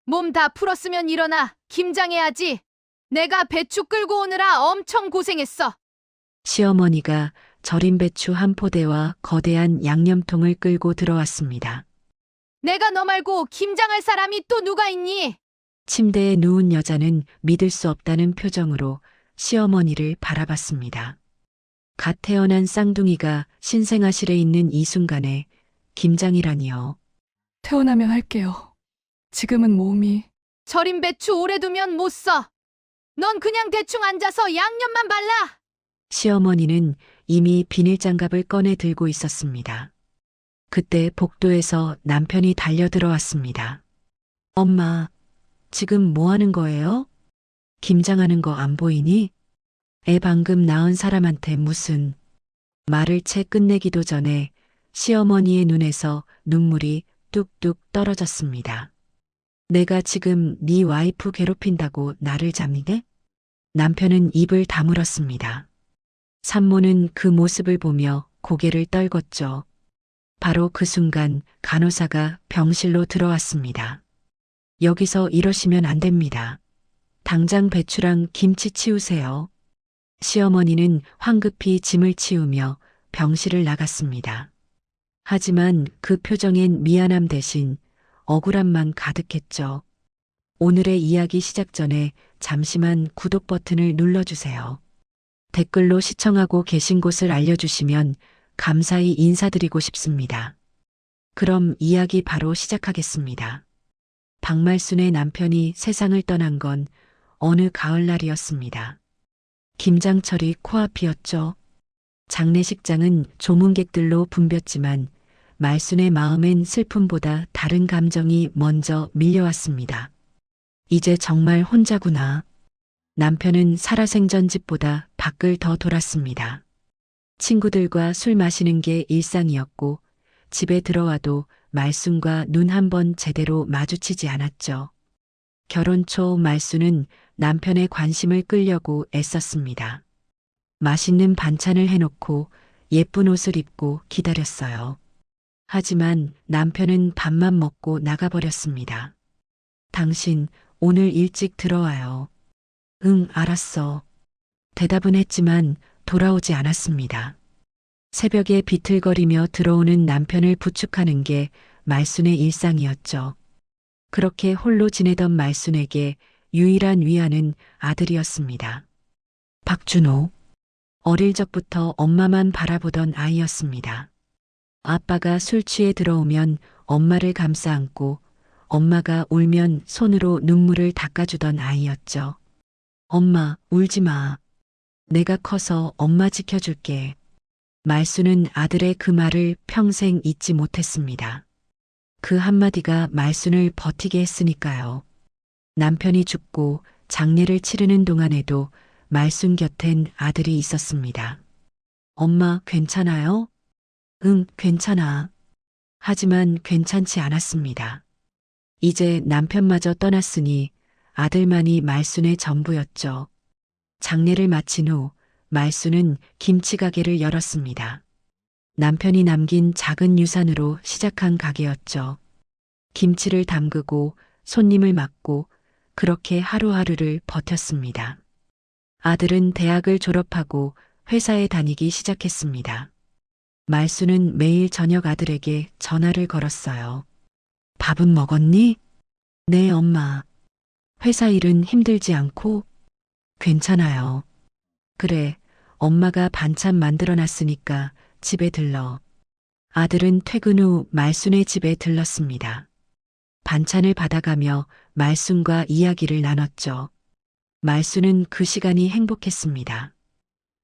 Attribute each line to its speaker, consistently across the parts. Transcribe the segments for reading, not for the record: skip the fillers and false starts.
Speaker 1: 몸 다 풀었으면 일어나. 김장해야지. 내가 배추 끌고 오느라 엄청 고생했어.
Speaker 2: 시어머니가 절인 배추 한 포대와 거대한 양념통을 끌고 들어왔습니다.
Speaker 1: 내가 너 말고 김장할 사람이 또 누가 있니?
Speaker 2: 침대에 누운 여자는 믿을 수 없다는 표정으로 시어머니를 바라봤습니다. 갓 태어난 쌍둥이가 신생아실에 있는 이 순간에 김장이라니요.
Speaker 3: 태어나면 할게요. 지금은 몸이.
Speaker 1: 절인 배추 오래 두면 못 써. 넌 그냥 대충 앉아서 양념만 발라.
Speaker 2: 시어머니는 이미 비닐장갑을 꺼내 들고 있었습니다. 그때 복도에서 남편이 달려들어왔습니다. 엄마, 지금 뭐 하는 거예요? 김장하는 거 안 보이니? 애 방금 낳은 사람한테 무슨. 말을 채 끝내기도 전에 시어머니의 눈에서 눈물이 뚝뚝 떨어졌습니다. 내가 지금 네 와이프 괴롭힌다고 나를 잡니게? 남편은 입을 다물었습니다. 산모는 그 모습을 보며 고개를 떨궜죠. 바로 그 순간 간호사가 병실로 들어왔습니다. 여기서 이러시면 안 됩니다. 당장 배추랑 김치 치우세요. 시어머니는 황급히 짐을 치우며 병실을 나갔습니다. 하지만 그 표정엔 미안함 대신 억울함만 가득했죠. 오늘의 이야기 시작 전에 잠시만 구독 버튼을 눌러주세요. 댓글로 시청하고 계신 곳을 알려주시면 감사히 인사드리고 싶습니다. 그럼 이야기 바로 시작하겠습니다. 박말순의 남편이 세상을 떠난 건 어느 가을날이었습니다. 김장철이 코앞이었죠. 장례식장은 조문객들로 붐볐지만 말순의 마음엔 슬픔보다 다른 감정이 먼저 밀려왔습니다. 이제 정말 혼자구나. 남편은 살아생전 집보다 밖을 더 돌았습니다. 친구들과 술 마시는 게 일상이었고 집에 들어와도 말순과 눈 한 번 제대로 마주치지 않았죠. 결혼 초 말순은 남편의 관심을 끌려고 애썼습니다. 맛있는 반찬을 해놓고 예쁜 옷을 입고 기다렸어요. 하지만 남편은 밥만 먹고 나가버렸습니다. 당신 오늘 일찍 들어와요. 응, 알았어. 대답은 했지만 돌아오지 않았습니다. 새벽에 비틀거리며 들어오는 남편을 부축하는 게 말순의 일상이었죠. 그렇게 홀로 지내던 말순에게 유일한 위안은 아들이었습니다. 박준호. 어릴 적부터 엄마만 바라보던 아이였습니다. 아빠가 술 취해 들어오면 엄마를 감싸 안고 엄마가 울면 손으로 눈물을 닦아주던 아이였죠. 엄마, 울지 마. 내가 커서 엄마 지켜줄게. 말순은 아들의 그 말을 평생 잊지 못했습니다. 그 한마디가 말순을 버티게 했으니까요. 남편이 죽고 장례를 치르는 동안에도 말순 곁엔 아들이 있었습니다. 엄마, 괜찮아요? 응, 괜찮아. 하지만 괜찮지 않았습니다. 이제 남편마저 떠났으니 아들만이 말순의 전부였죠. 장례를 마친 후 말순은 김치 가게를 열었습니다. 남편이 남긴 작은 유산으로 시작한 가게였죠. 김치를 담그고 손님을 맡고 그렇게 하루하루를 버텼습니다. 아들은 대학을 졸업하고 회사에 다니기 시작했습니다. 말순은 매일 저녁 아들에게 전화를 걸었어요. 밥은 먹었니? 네, 엄마. 회사 일은 힘들지 않고? 괜찮아요. 그래, 엄마가 반찬 만들어 놨으니까 집에 들러. 아들은 퇴근 후 말순의 집에 들렀습니다. 반찬을 받아가며 말순과 이야기를 나눴죠. 말순은 그 시간이 행복했습니다.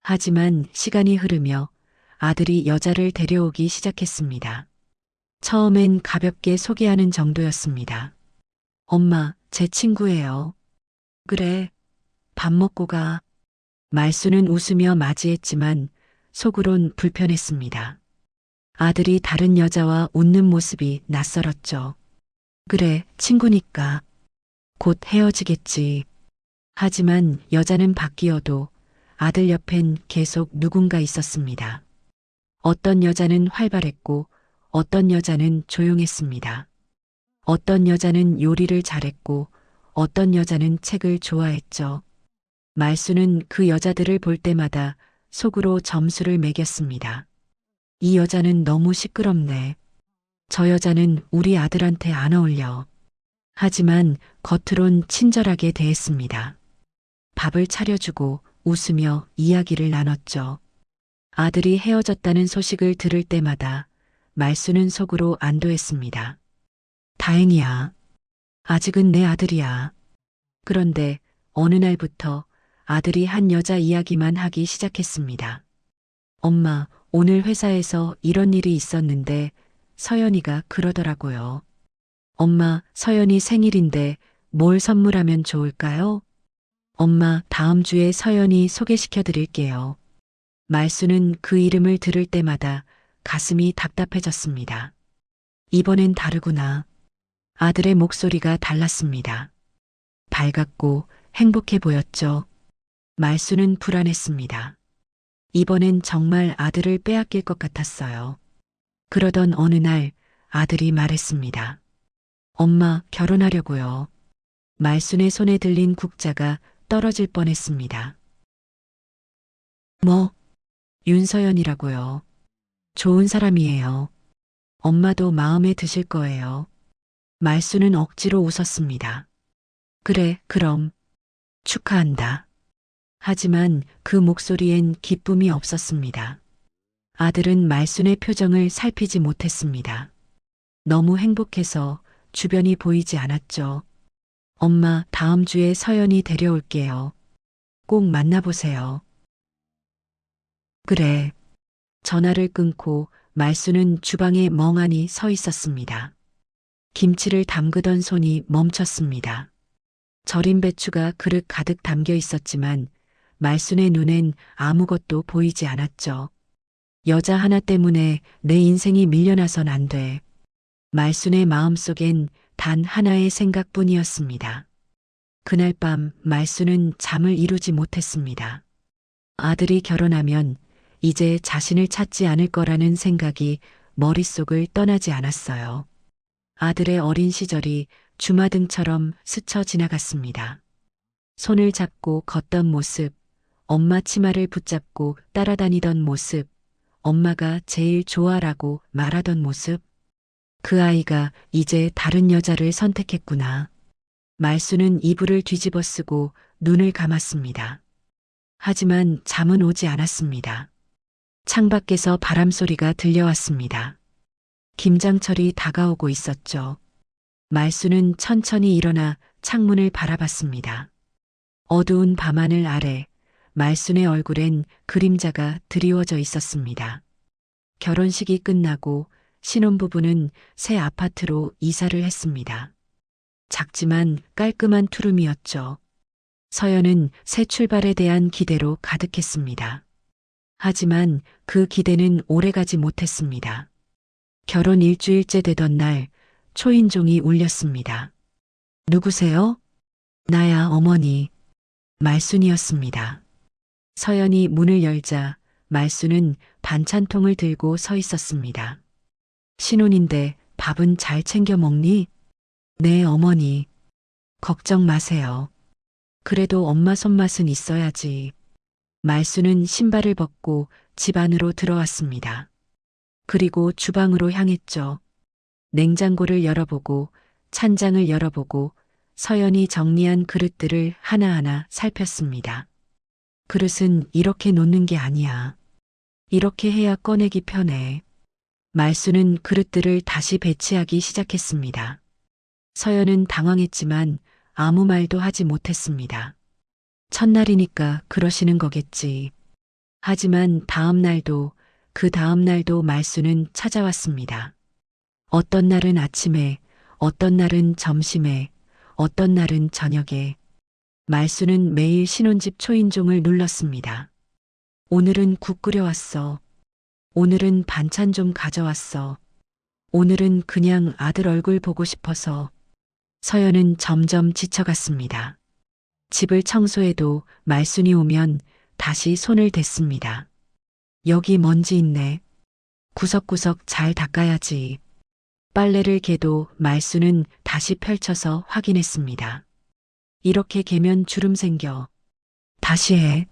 Speaker 2: 하지만 시간이 흐르며 아들이 여자를 데려오기 시작했습니다. 처음엔 가볍게 소개하는 정도였습니다. 엄마, 제 친구예요. 그래, 밥 먹고 가. 말순은 웃으며 맞이했지만 속으론 불편했습니다. 아들이 다른 여자와 웃는 모습이 낯설었죠. 그래, 친구니까. 곧 헤어지겠지. 하지만 여자는 바뀌어도 아들 옆엔 계속 누군가 있었습니다. 어떤 여자는 활발했고 어떤 여자는 조용했습니다. 어떤 여자는 요리를 잘했고 어떤 여자는 책을 좋아했죠. 말수는 그 여자들을 볼 때마다 속으로 점수를 매겼습니다. 이 여자는 너무 시끄럽네. 저 여자는 우리 아들한테 안 어울려. 하지만 겉으론 친절하게 대했습니다. 밥을 차려주고 웃으며 이야기를 나눴죠. 아들이 헤어졌다는 소식을 들을 때마다 말수는 속으로 안도했습니다. 다행이야. 아직은 내 아들이야. 그런데 어느 날부터 아들이 한 여자 이야기만 하기 시작했습니다. 엄마, 오늘 회사에서 이런 일이 있었는데 서연이가 그러더라고요. 엄마, 서연이 생일인데 뭘 선물하면 좋을까요? 엄마, 다음 주에 서연이 소개시켜 드릴게요. 말수는 그 이름을 들을 때마다 가슴이 답답해졌습니다. 이번엔 다르구나. 아들의 목소리가 달랐습니다. 밝았고 행복해 보였죠. 말수는 불안했습니다. 이번엔 정말 아들을 빼앗길 것 같았어요. 그러던 어느 날 아들이 말했습니다. 엄마, 결혼하려고요. 말순의 손에 들린 국자가 떨어질 뻔했습니다. 뭐? 윤서연이라고요. 좋은 사람이에요. 엄마도 마음에 드실 거예요. 말수는 억지로 웃었습니다. 그래, 그럼. 축하한다. 하지만 그 목소리엔 기쁨이 없었습니다. 아들은 말순의 표정을 살피지 못했습니다. 너무 행복해서 주변이 보이지 않았죠. 엄마, 다음 주에 서연이 데려올게요. 꼭 만나보세요. 그래. 전화를 끊고 말수는 주방에 멍하니 서 있었습니다. 김치를 담그던 손이 멈췄습니다. 절인 배추가 그릇 가득 담겨 있었지만 말순의 눈엔 아무것도 보이지 않았죠. 여자 하나 때문에 내 인생이 밀려나선 안 돼. 말순의 마음속엔 단 하나의 생각뿐이었습니다. 그날 밤 말순은 잠을 이루지 못했습니다. 아들이 결혼하면 이제 자신을 찾지 않을 거라는 생각이 머릿속을 떠나지 않았어요. 아들의 어린 시절이 주마등처럼 스쳐 지나갔습니다. 손을 잡고 걷던 모습, 엄마 치마를 붙잡고 따라다니던 모습, 엄마가 제일 좋아라고 말하던 모습. 그 아이가 이제 다른 여자를 선택했구나. 말수는 이불을 뒤집어 쓰고 눈을 감았습니다. 하지만 잠은 오지 않았습니다. 창밖에서 바람 소리가 들려왔습니다. 김장철이 다가오고 있었죠. 말수는 천천히 일어나 창문을 바라봤습니다. 어두운 밤하늘 아래 말순의 얼굴엔 그림자가 드리워져 있었습니다. 결혼식이 끝나고 신혼부부는 새 아파트로 이사를 했습니다. 작지만 깔끔한 투룸이었죠. 서연은 새 출발에 대한 기대로 가득했습니다. 하지만 그 기대는 오래가지 못했습니다. 결혼 일주일째 되던 날 초인종이 울렸습니다. 누구세요? 나야, 어머니. 말순이었습니다. 서연이 문을 열자 말순은 반찬통을 들고 서 있었습니다. 신혼인데 밥은 잘 챙겨 먹니? 네, 어머니. 걱정 마세요. 그래도 엄마 손맛은 있어야지. 말순은 신발을 벗고 집 안으로 들어왔습니다. 그리고 주방으로 향했죠. 냉장고를 열어보고 찬장을 열어보고 서연이 정리한 그릇들을 하나하나 살폈습니다. 그릇은 이렇게 놓는 게 아니야. 이렇게 해야 꺼내기 편해. 말수는 그릇들을 다시 배치하기 시작했습니다. 서연은 당황했지만 아무 말도 하지 못했습니다. 첫날이니까 그러시는 거겠지. 하지만 다음 날도 그 다음 날도 말수는 찾아왔습니다. 어떤 날은 아침에, 어떤 날은 점심에, 어떤 날은 저녁에. 말수는 매일 신혼집 초인종을 눌렀습니다. 오늘은 국 끓여왔어. 오늘은 반찬 좀 가져왔어. 오늘은 그냥 아들 얼굴 보고 싶어서. 서연은 점점 지쳐갔습니다. 집을 청소해도 말순이 오면 다시 손을 댔습니다. 여기 먼지 있네. 구석구석 잘 닦아야지. 빨래를 개도 말수는 다시 펼쳐서 확인했습니다. 이렇게 개면 주름 생겨. 다시 해.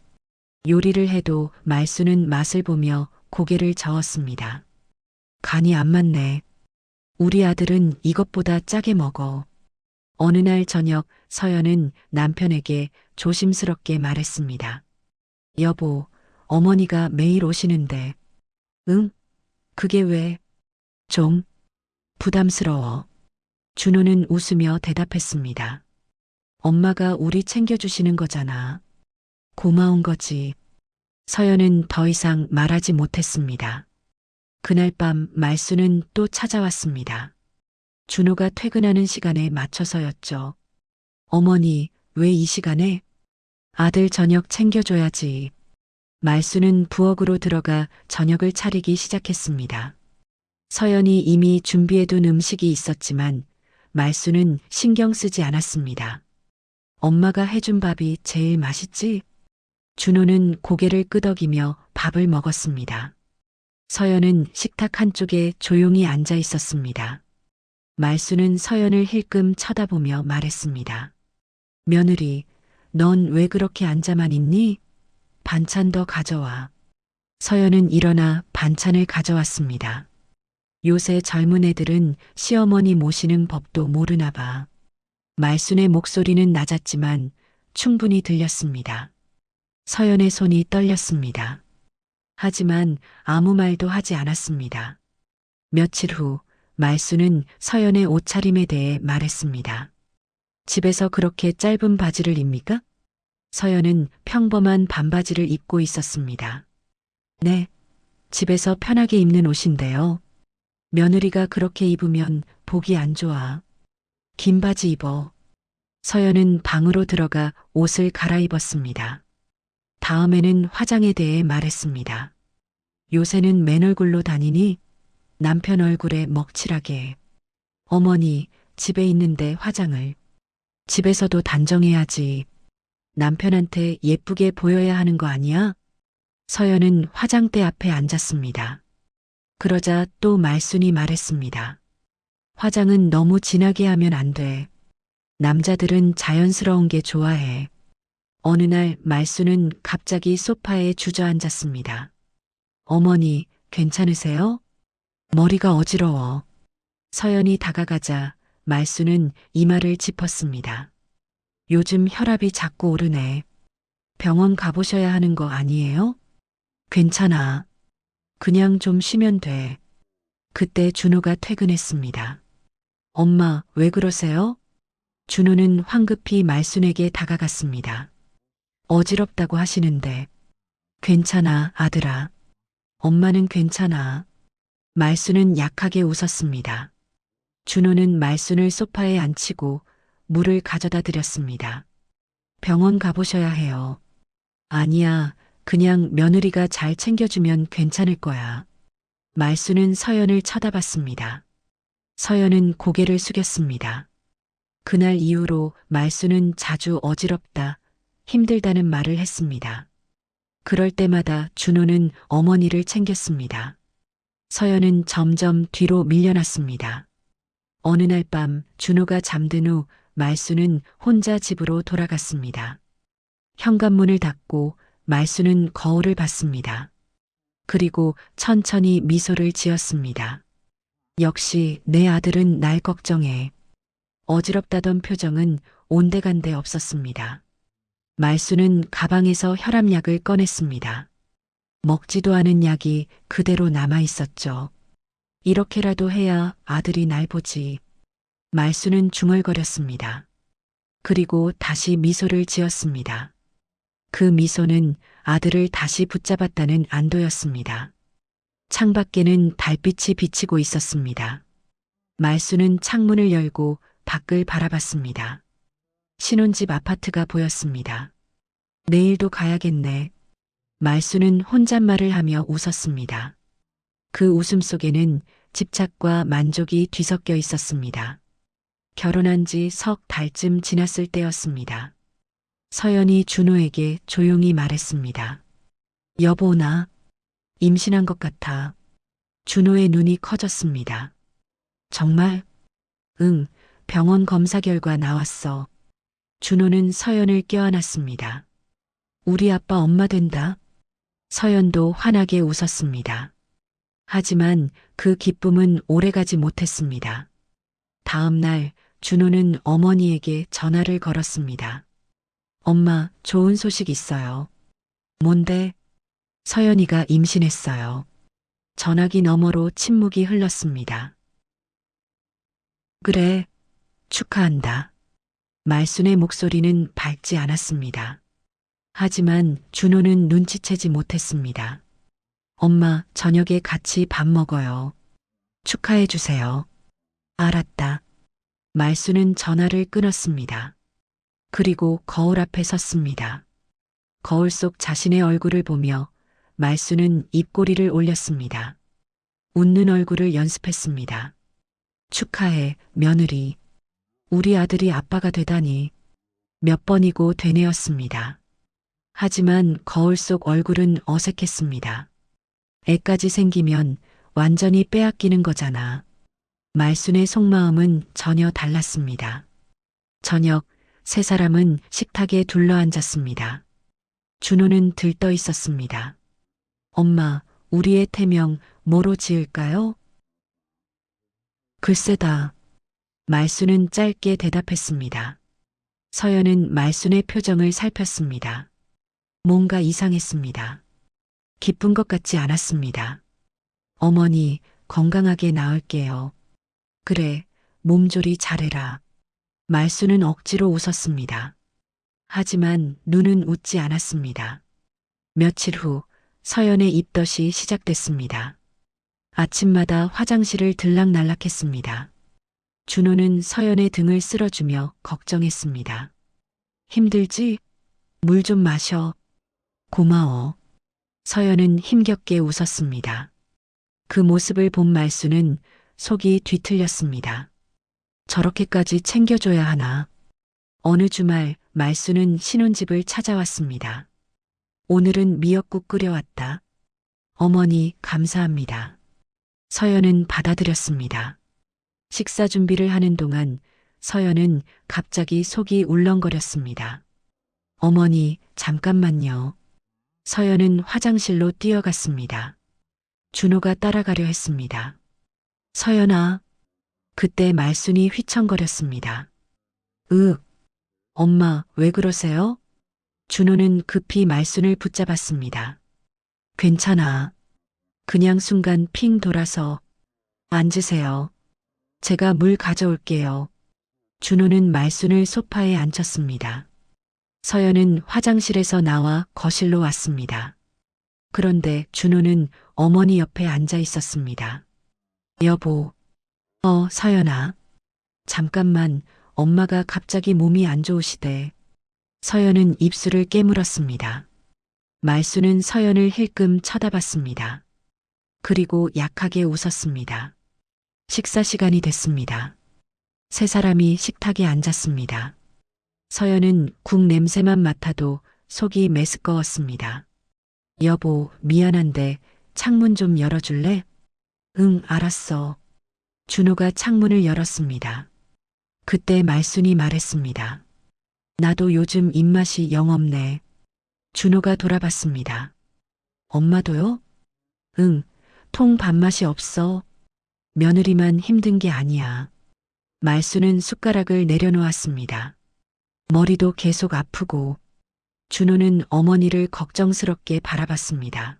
Speaker 2: 요리를 해도 말수는 맛을 보며 고개를 저었습니다. 간이 안 맞네. 우리 아들은 이것보다 짜게 먹어. 어느 날 저녁 서연은 남편에게 조심스럽게 말했습니다. 여보, 어머니가 매일 오시는데. 응? 그게 왜? 좀 부담스러워. 준호는 웃으며 대답했습니다. 엄마가 우리 챙겨주시는 거잖아. 고마운 거지. 서연은 더 이상 말하지 못했습니다. 그날 밤 말수는 또 찾아왔습니다. 준호가 퇴근하는 시간에 맞춰서였죠. 어머니, 왜 이 시간에? 아들 저녁 챙겨줘야지. 말수는 부엌으로 들어가 저녁을 차리기 시작했습니다. 서연이 이미 준비해둔 음식이 있었지만 말수는 신경 쓰지 않았습니다. 엄마가 해준 밥이 제일 맛있지? 준호는 고개를 끄덕이며 밥을 먹었습니다. 서연은 식탁 한쪽에 조용히 앉아 있었습니다. 말수는 서연을 힐끔 쳐다보며 말했습니다. 며느리, 넌 왜 그렇게 앉아만 있니? 반찬 더 가져와. 서연은 일어나 반찬을 가져왔습니다. 요새 젊은 애들은 시어머니 모시는 법도 모르나 봐. 말순의 목소리는 낮았지만 충분히 들렸습니다. 서연의 손이 떨렸습니다. 하지만 아무 말도 하지 않았습니다. 며칠 후 말순은 서연의 옷차림에 대해 말했습니다. 집에서 그렇게 짧은 바지를 입니까? 서연은 평범한 반바지를 입고 있었습니다. 네, 집에서 편하게 입는 옷인데요. 며느리가 그렇게 입으면 보기 안 좋아. 긴 바지 입어. 서연은 방으로 들어가 옷을 갈아입었습니다. 다음에는 화장에 대해 말했습니다. 요새는 맨 얼굴로 다니니 남편 얼굴에 먹칠하게. 어머니, 집에 있는데 화장을. 집에서도 단정해야지. 남편한테 예쁘게 보여야 하는 거 아니야? 서연은 화장대 앞에 앉았습니다. 그러자 또 말순이 말했습니다. 화장은 너무 진하게 하면 안 돼. 남자들은 자연스러운 게 좋아해. 어느 날 말순은 갑자기 소파에 주저앉았습니다. 어머니, 괜찮으세요? 머리가 어지러워. 서연이 다가가자 말순은 이마를 짚었습니다. 요즘 혈압이 자꾸 오르네. 병원 가보셔야 하는 거 아니에요? 괜찮아. 그냥 좀 쉬면 돼. 그때 준호가 퇴근했습니다. 엄마, 왜 그러세요? 준호는 황급히 말순에게 다가갔습니다. 어지럽다고 하시는데. 괜찮아, 아들아. 엄마는 괜찮아. 말순은 약하게 웃었습니다. 준호는 말순을 소파에 앉히고 물을 가져다 드렸습니다. 병원 가보셔야 해요. 아니야, 그냥 며느리가 잘 챙겨주면 괜찮을 거야. 말순은 서연을 쳐다봤습니다. 서연은 고개를 숙였습니다. 그날 이후로 말순은 자주 어지럽다, 힘들다는 말을 했습니다. 그럴 때마다 준호는 어머니를 챙겼습니다. 서연은 점점 뒤로 밀려났습니다. 어느 날 밤 준호가 잠든 후 말순은 혼자 집으로 돌아갔습니다. 현관문을 닫고 말순은 거울을 봤습니다. 그리고 천천히 미소를 지었습니다. 역시 내 아들은 날 걱정해. 어지럽다던 표정은 온데간데 없었습니다. 말순은 가방에서 혈압약을 꺼냈습니다. 먹지도 않은 약이 그대로 남아 있었죠. 이렇게라도 해야 아들이 날 보지. 말순은 중얼거렸습니다. 그리고 다시 미소를 지었습니다. 그 미소는 아들을 다시 붙잡았다는 안도였습니다. 창밖에는 달빛이 비치고 있었습니다. 말순은 창문을 열고 밖을 바라봤습니다. 신혼집 아파트가 보였습니다. 내일도 가야겠네. 말순은 혼잣말을 하며 웃었습니다. 그 웃음 속에는 집착과 만족이 뒤섞여 있었습니다. 결혼한 지 석 달쯤 지났을 때였습니다. 서연이 준호에게 조용히 말했습니다. 여보, 나 임신한 것 같아. 준호의 눈이 커졌습니다. 정말? 응, 병원 검사 결과 나왔어. 준호는 서연을 껴안았습니다. 우리 아빠 엄마 된다. 서연도 환하게 웃었습니다. 하지만 그 기쁨은 오래가지 못했습니다. 다음 날 준호는 어머니에게 전화를 걸었습니다. 엄마, 좋은 소식 있어요. 뭔데? 서연이가 임신했어요. 전화기 너머로 침묵이 흘렀습니다. 그래, 축하한다. 말순의 목소리는 밝지 않았습니다. 하지만 준호는 눈치채지 못했습니다. 엄마, 저녁에 같이 밥 먹어요. 축하해 주세요. 알았다. 말순은 전화를 끊었습니다. 그리고 거울 앞에 섰습니다. 거울 속 자신의 얼굴을 보며 말순은 입꼬리를 올렸습니다. 웃는 얼굴을 연습했습니다. 축하해, 며느리. 우리 아들이 아빠가 되다니. 몇 번이고 되뇌었습니다. 하지만 거울 속 얼굴은 어색했습니다. 애까지 생기면 완전히 빼앗기는 거잖아. 말순의 속마음은 전혀 달랐습니다. 저녁, 세 사람은 식탁에 둘러앉았습니다. 준호는 들떠 있었습니다. 엄마, 우리의 태명 뭐로 지을까요? 글쎄다. 말순은 짧게 대답했습니다. 서연은 말순의 표정을 살폈습니다. 뭔가 이상했습니다. 기쁜 것 같지 않았습니다. 어머니, 건강하게 나을게요. 그래, 몸조리 잘해라. 말순은 억지로 웃었습니다. 하지만 눈은 웃지 않았습니다. 며칠 후 서연의 입덧이 시작됐습니다. 아침마다 화장실을 들락날락했습니다. 준호는 서연의 등을 쓸어주며 걱정했습니다. 힘들지? 물 좀 마셔. 고마워. 서연은 힘겹게 웃었습니다. 그 모습을 본 말순은 속이 뒤틀렸습니다. 저렇게까지 챙겨줘야 하나. 어느 주말 말순은 신혼집을 찾아왔습니다. 오늘은 미역국 끓여왔다. 어머니, 감사합니다. 서연은 받아들였습니다. 식사 준비를 하는 동안 서연은 갑자기 속이 울렁거렸습니다. 어머니, 잠깐만요. 서연은 화장실로 뛰어갔습니다. 준호가 따라가려 했습니다. 서연아. 그때 말순이 휘청거렸습니다. 엄마, 왜 그러세요? 준호는 급히 말순을 붙잡았습니다. 괜찮아. 그냥 순간 핑 돌아서. 앉으세요. 제가 물 가져올게요. 준호는 말순을 소파에 앉혔습니다. 서연은 화장실에서 나와 거실로 왔습니다. 그런데 준호는 어머니 옆에 앉아 있었습니다. 여보. 서연아. 잠깐만, 엄마가 갑자기 몸이 안 좋으시대. 서연은 입술을 깨물었습니다. 말순은 서연을 힐끔 쳐다봤습니다. 그리고 약하게 웃었습니다. 식사 시간이 됐습니다. 세 사람이 식탁에 앉았습니다. 서연은 국 냄새만 맡아도 속이 메스꺼웠습니다. 여보, 미안한데 창문 좀 열어줄래? 응, 알았어. 준호가 창문을 열었습니다. 그때 말순이 말했습니다. 나도 요즘 입맛이 영 없네. 준호가 돌아봤습니다. 엄마도요? 응, 통 밥맛이 없어. 며느리만 힘든 게 아니야. 말순은 숟가락을 내려놓았습니다. 머리도 계속 아프고. 준호는 어머니를 걱정스럽게 바라봤습니다.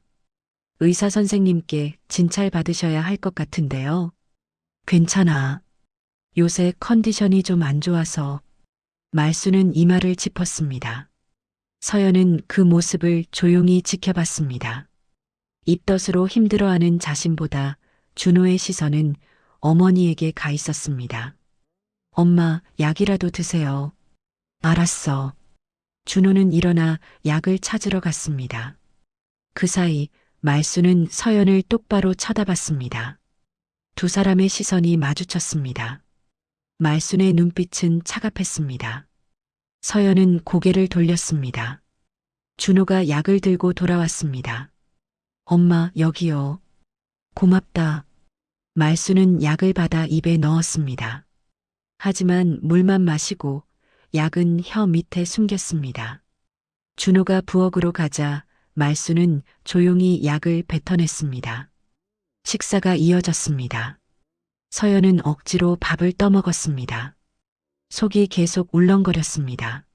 Speaker 2: 의사 선생님께 진찰 받으셔야 할 것 같은데요. 괜찮아. 요새 컨디션이 좀 안 좋아서. 말순은 이마를 짚었습니다. 서연은 그 모습을 조용히 지켜봤습니다. 입덧으로 힘들어하는 자신보다 준호의 시선은 어머니에게 가 있었습니다. 엄마, 약이라도 드세요. 알았어. 준호는 일어나 약을 찾으러 갔습니다. 그 사이 말순은 서연을 똑바로 쳐다봤습니다. 두 사람의 시선이 마주쳤습니다. 말순의 눈빛은 차갑했습니다. 서연은 고개를 돌렸습니다. 준호가 약을 들고 돌아왔습니다. 엄마, 여기요. 고맙다. 말수는 약을 받아 입에 넣었습니다. 하지만 물만 마시고 약은 혀 밑에 숨겼습니다. 준호가 부엌으로 가자 말수는 조용히 약을 뱉어냈습니다. 식사가 이어졌습니다. 서연은 억지로 밥을 떠먹었습니다. 속이 계속 울렁거렸습니다.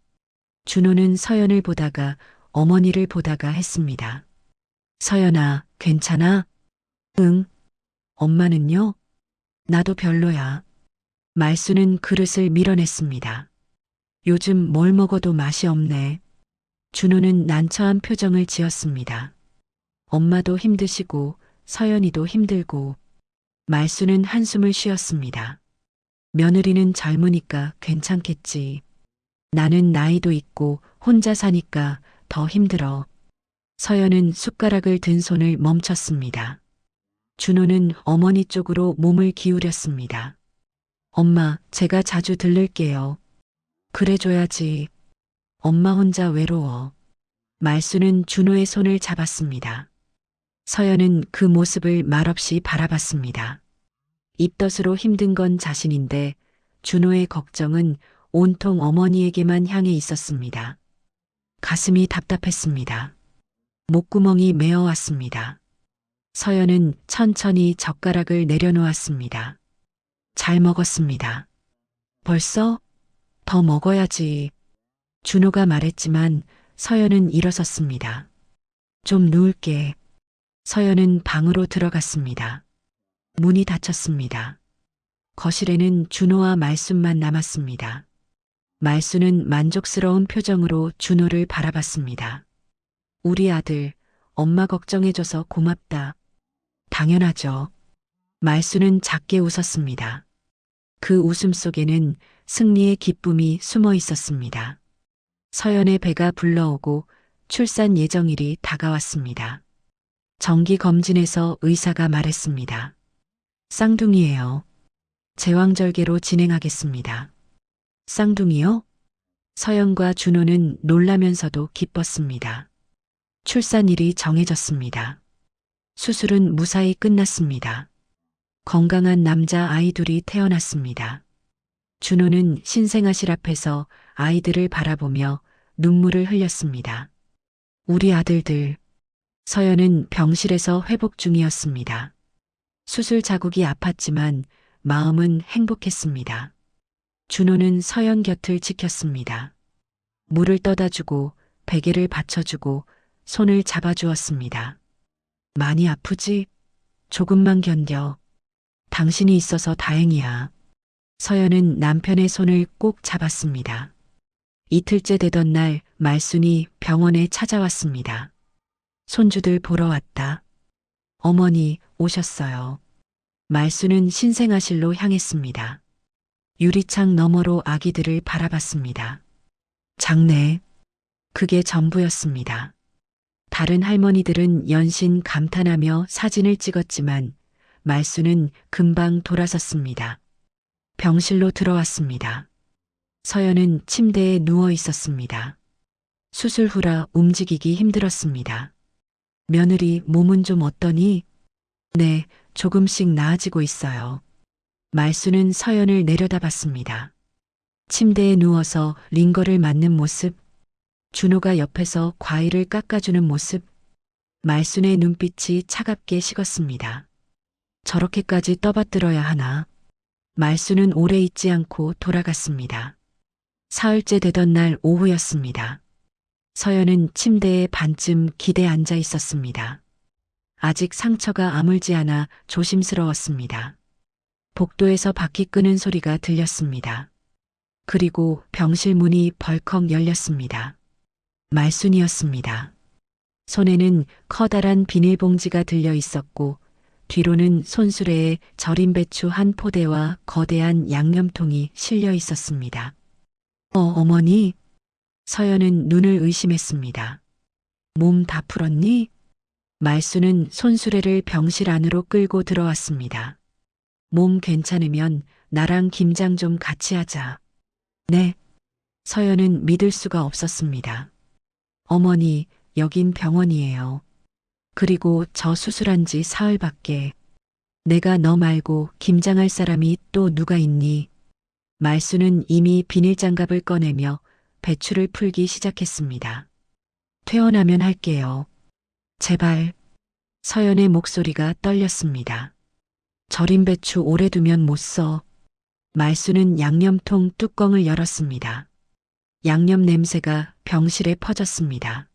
Speaker 2: 준호는 서연을 보다가 어머니를 보다가 했습니다. 서연아, 괜찮아? 응. 엄마는요? 나도 별로야. 말수는 그릇을 밀어냈습니다. 요즘 뭘 먹어도 맛이 없네. 준호는 난처한 표정을 지었습니다. 엄마도 힘드시고 서연이도 힘들고 말수는 한숨을 쉬었습니다. 며느리는 젊으니까 괜찮겠지. 나는 나이도 있고 혼자 사니까 더 힘들어. 서연은 숟가락을 든 손을 멈췄습니다. 준호는 어머니 쪽으로 몸을 기울였습니다. 엄마, 제가 자주 들를게요. 그래줘야지. 엄마 혼자 외로워. 말수는 준호의 손을 잡았습니다. 서연은 그 모습을 말없이 바라봤습니다. 입덧으로 힘든 건 자신인데 준호의 걱정은 온통 어머니에게만 향해 있었습니다. 가슴이 답답했습니다. 목구멍이 메어왔습니다. 서연은 천천히 젓가락을 내려놓았습니다. 잘 먹었습니다. 벌써? 더 먹어야지. 준호가 말했지만 서연은 일어섰습니다. 좀 누울게. 서연은 방으로 들어갔습니다. 문이 닫혔습니다. 거실에는 준호와 말순만 남았습니다. 말순은 만족스러운 표정으로 준호를 바라봤습니다. 우리 아들, 엄마 걱정해줘서 고맙다. 당연하죠. 말수는 작게 웃었습니다. 그 웃음 속에는 승리의 기쁨이 숨어 있었습니다. 서연의 배가 불러오고 출산 예정일이 다가왔습니다. 정기 검진에서 의사가 말했습니다. 쌍둥이예요. 제왕절개로 진행하겠습니다. 쌍둥이요? 서연과 준호는 놀라면서도 기뻤습니다. 출산일이 정해졌습니다. 수술은 무사히 끝났습니다. 건강한 남자 아이 둘이 태어났습니다. 준호는 신생아실 앞에서 아이들을 바라보며 눈물을 흘렸습니다. 우리 아들들. 서연은 병실에서 회복 중이었습니다. 수술 자국이 아팠지만 마음은 행복했습니다. 준호는 서연 곁을 지켰습니다. 물을 떠다주고 베개를 받쳐주고 손을 잡아주었습니다. 많이 아프지? 조금만 견뎌. 당신이 있어서 다행이야. 서연은 남편의 손을 꼭 잡았습니다. 이틀째 되던 날 말순이 병원에 찾아왔습니다. 손주들 보러 왔다. 어머니 오셨어요. 말순은 신생아실로 향했습니다. 유리창 너머로 아기들을 바라봤습니다. 장래. 그게 전부였습니다. 다른 할머니들은 연신 감탄하며 사진을 찍었지만 말수는 금방 돌아섰습니다. 병실로 들어왔습니다. 서연은 침대에 누워 있었습니다. 수술 후라 움직이기 힘들었습니다. 며느리 몸은 좀 어떠니? 네, 조금씩 나아지고 있어요. 말수는 서연을 내려다봤습니다. 침대에 누워서 링거를 맞는 모습, 준호가 옆에서 과일을 깎아주는 모습, 말순의 눈빛이 차갑게 식었습니다. 저렇게까지 떠받들어야 하나? 말순은 오래 있지 않고 돌아갔습니다. 사흘째 되던 날 오후였습니다. 서연은 침대에 반쯤 기대 앉아 있었습니다. 아직 상처가 아물지 않아 조심스러웠습니다. 복도에서 바퀴 끄는 소리가 들렸습니다. 그리고 병실 문이 벌컥 열렸습니다. 말순이었습니다. 손에는 커다란 비닐봉지가 들려 있었고 뒤로는 손수레에 절인 배추 한 포대와 거대한 양념통이 실려 있었습니다. 어머니? 서연은 눈을 의심했습니다. 몸 다 풀었니? 말수는 손수레를 병실 안으로 끌고 들어왔습니다. 몸 괜찮으면 나랑 김장 좀 같이 하자. 네. 서연은 믿을 수가 없었습니다. 어머니, 여긴 병원이에요. 그리고 저 수술한 지 사흘밖에. 내가 너 말고 김장할 사람이 또 누가 있니? 말수는 이미 비닐장갑을 꺼내며 배추를 풀기 시작했습니다. 퇴원하면 할게요. 제발. 서연의 목소리가 떨렸습니다. 절인 배추 오래 두면 못 써. 말수는 양념통 뚜껑을 열었습니다. 양념 냄새가 병실에 퍼졌습니다.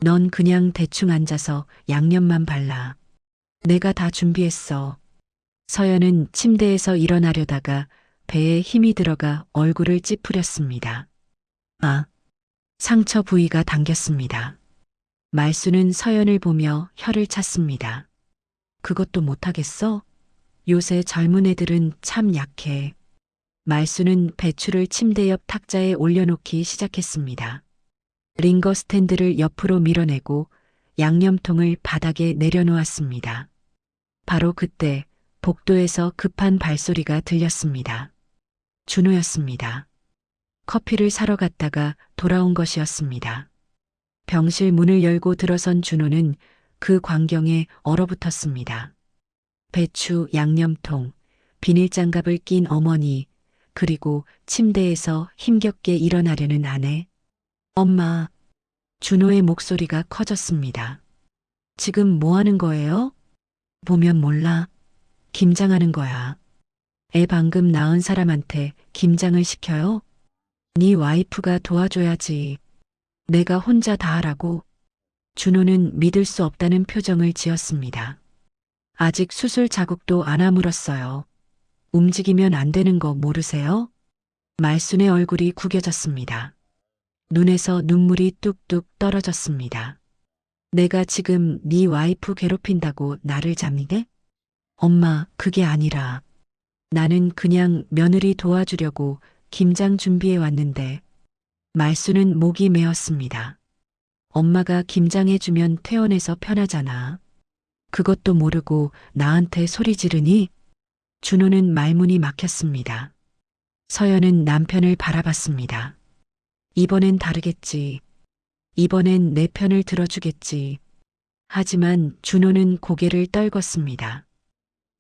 Speaker 2: 넌 그냥 대충 앉아서 양념만 발라. 내가 다 준비했어. 서연은 침대에서 일어나려다가 배에 힘이 들어가 얼굴을 찌푸렸습니다. 아, 상처 부위가 당겼습니다. 말수는 서연을 보며 혀를 찼습니다. 그것도 못하겠어? 요새 젊은 애들은 참 약해. 말수는 배추를 침대 옆 탁자에 올려놓기 시작했습니다. 링거 스탠드를 옆으로 밀어내고 양념통을 바닥에 내려놓았습니다. 바로 그때 복도에서 급한 발소리가 들렸습니다. 준호였습니다. 커피를 사러 갔다가 돌아온 것이었습니다. 병실 문을 열고 들어선 준호는 그 광경에 얼어붙었습니다. 배추, 양념통, 비닐장갑을 낀 어머니, 그리고 침대에서 힘겹게 일어나려는 아내. 엄마. 준호의 목소리가 커졌습니다. 지금 뭐 하는 거예요? 보면 몰라. 김장하는 거야. 애 방금 낳은 사람한테 김장을 시켜요? 네 와이프가 도와줘야지. 내가 혼자 다 하라고. 준호는 믿을 수 없다는 표정을 지었습니다. 아직 수술 자국도 안 아물었어요. 움직이면 안 되는 거 모르세요? 말순의 얼굴이 구겨졌습니다. 눈에서 눈물이 뚝뚝 떨어졌습니다. 내가 지금 네 와이프 괴롭힌다고 나를 잡니게? 엄마, 그게 아니라 나는 그냥 며느리 도와주려고 김장 준비해 왔는데. 말수는 목이 메었습니다. 엄마가 김장해주면 퇴원해서 편하잖아. 그것도 모르고 나한테 소리 지르니? 준호는 말문이 막혔습니다. 서연은 남편을 바라봤습니다. 이번엔 다르겠지. 이번엔 내 편을 들어주겠지. 하지만 준호는 고개를 떨궜습니다.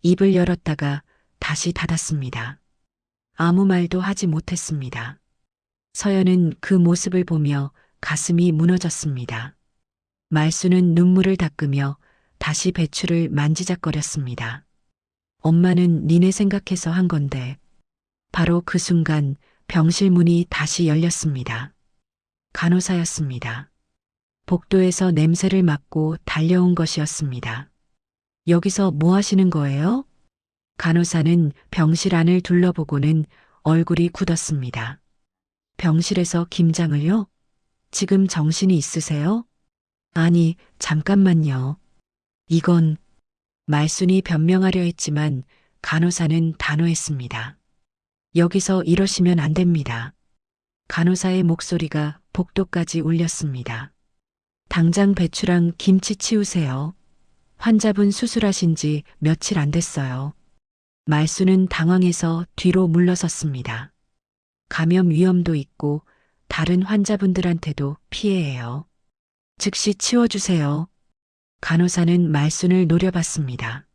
Speaker 2: 입을 열었다가 다시 닫았습니다. 아무 말도 하지 못했습니다. 서연은 그 모습을 보며 가슴이 무너졌습니다. 말수는 눈물을 닦으며 다시 배추를 만지작거렸습니다. 엄마는 니네 생각해서 한 건데. 바로 그 순간 병실 문이 다시 열렸습니다. 간호사였습니다. 복도에서 냄새를 맡고 달려온 것이었습니다. 여기서 뭐 하시는 거예요? 간호사는 병실 안을 둘러보고는 얼굴이 굳었습니다. 병실에서 김장을요? 지금 정신이 있으세요? 아니, 잠깐만요. 이건 말순이 변명하려 했지만 간호사는 단호했습니다. 여기서 이러시면 안 됩니다. 간호사의 목소리가 복도까지 울렸습니다. 당장 배추랑 김치 치우세요. 환자분 수술하신 지 며칠 안 됐어요. 말수는 당황해서 뒤로 물러섰습니다. 감염 위험도 있고 다른 환자분들한테도 피해예요. 즉시 치워주세요. 간호사는 말순을 노려봤습니다.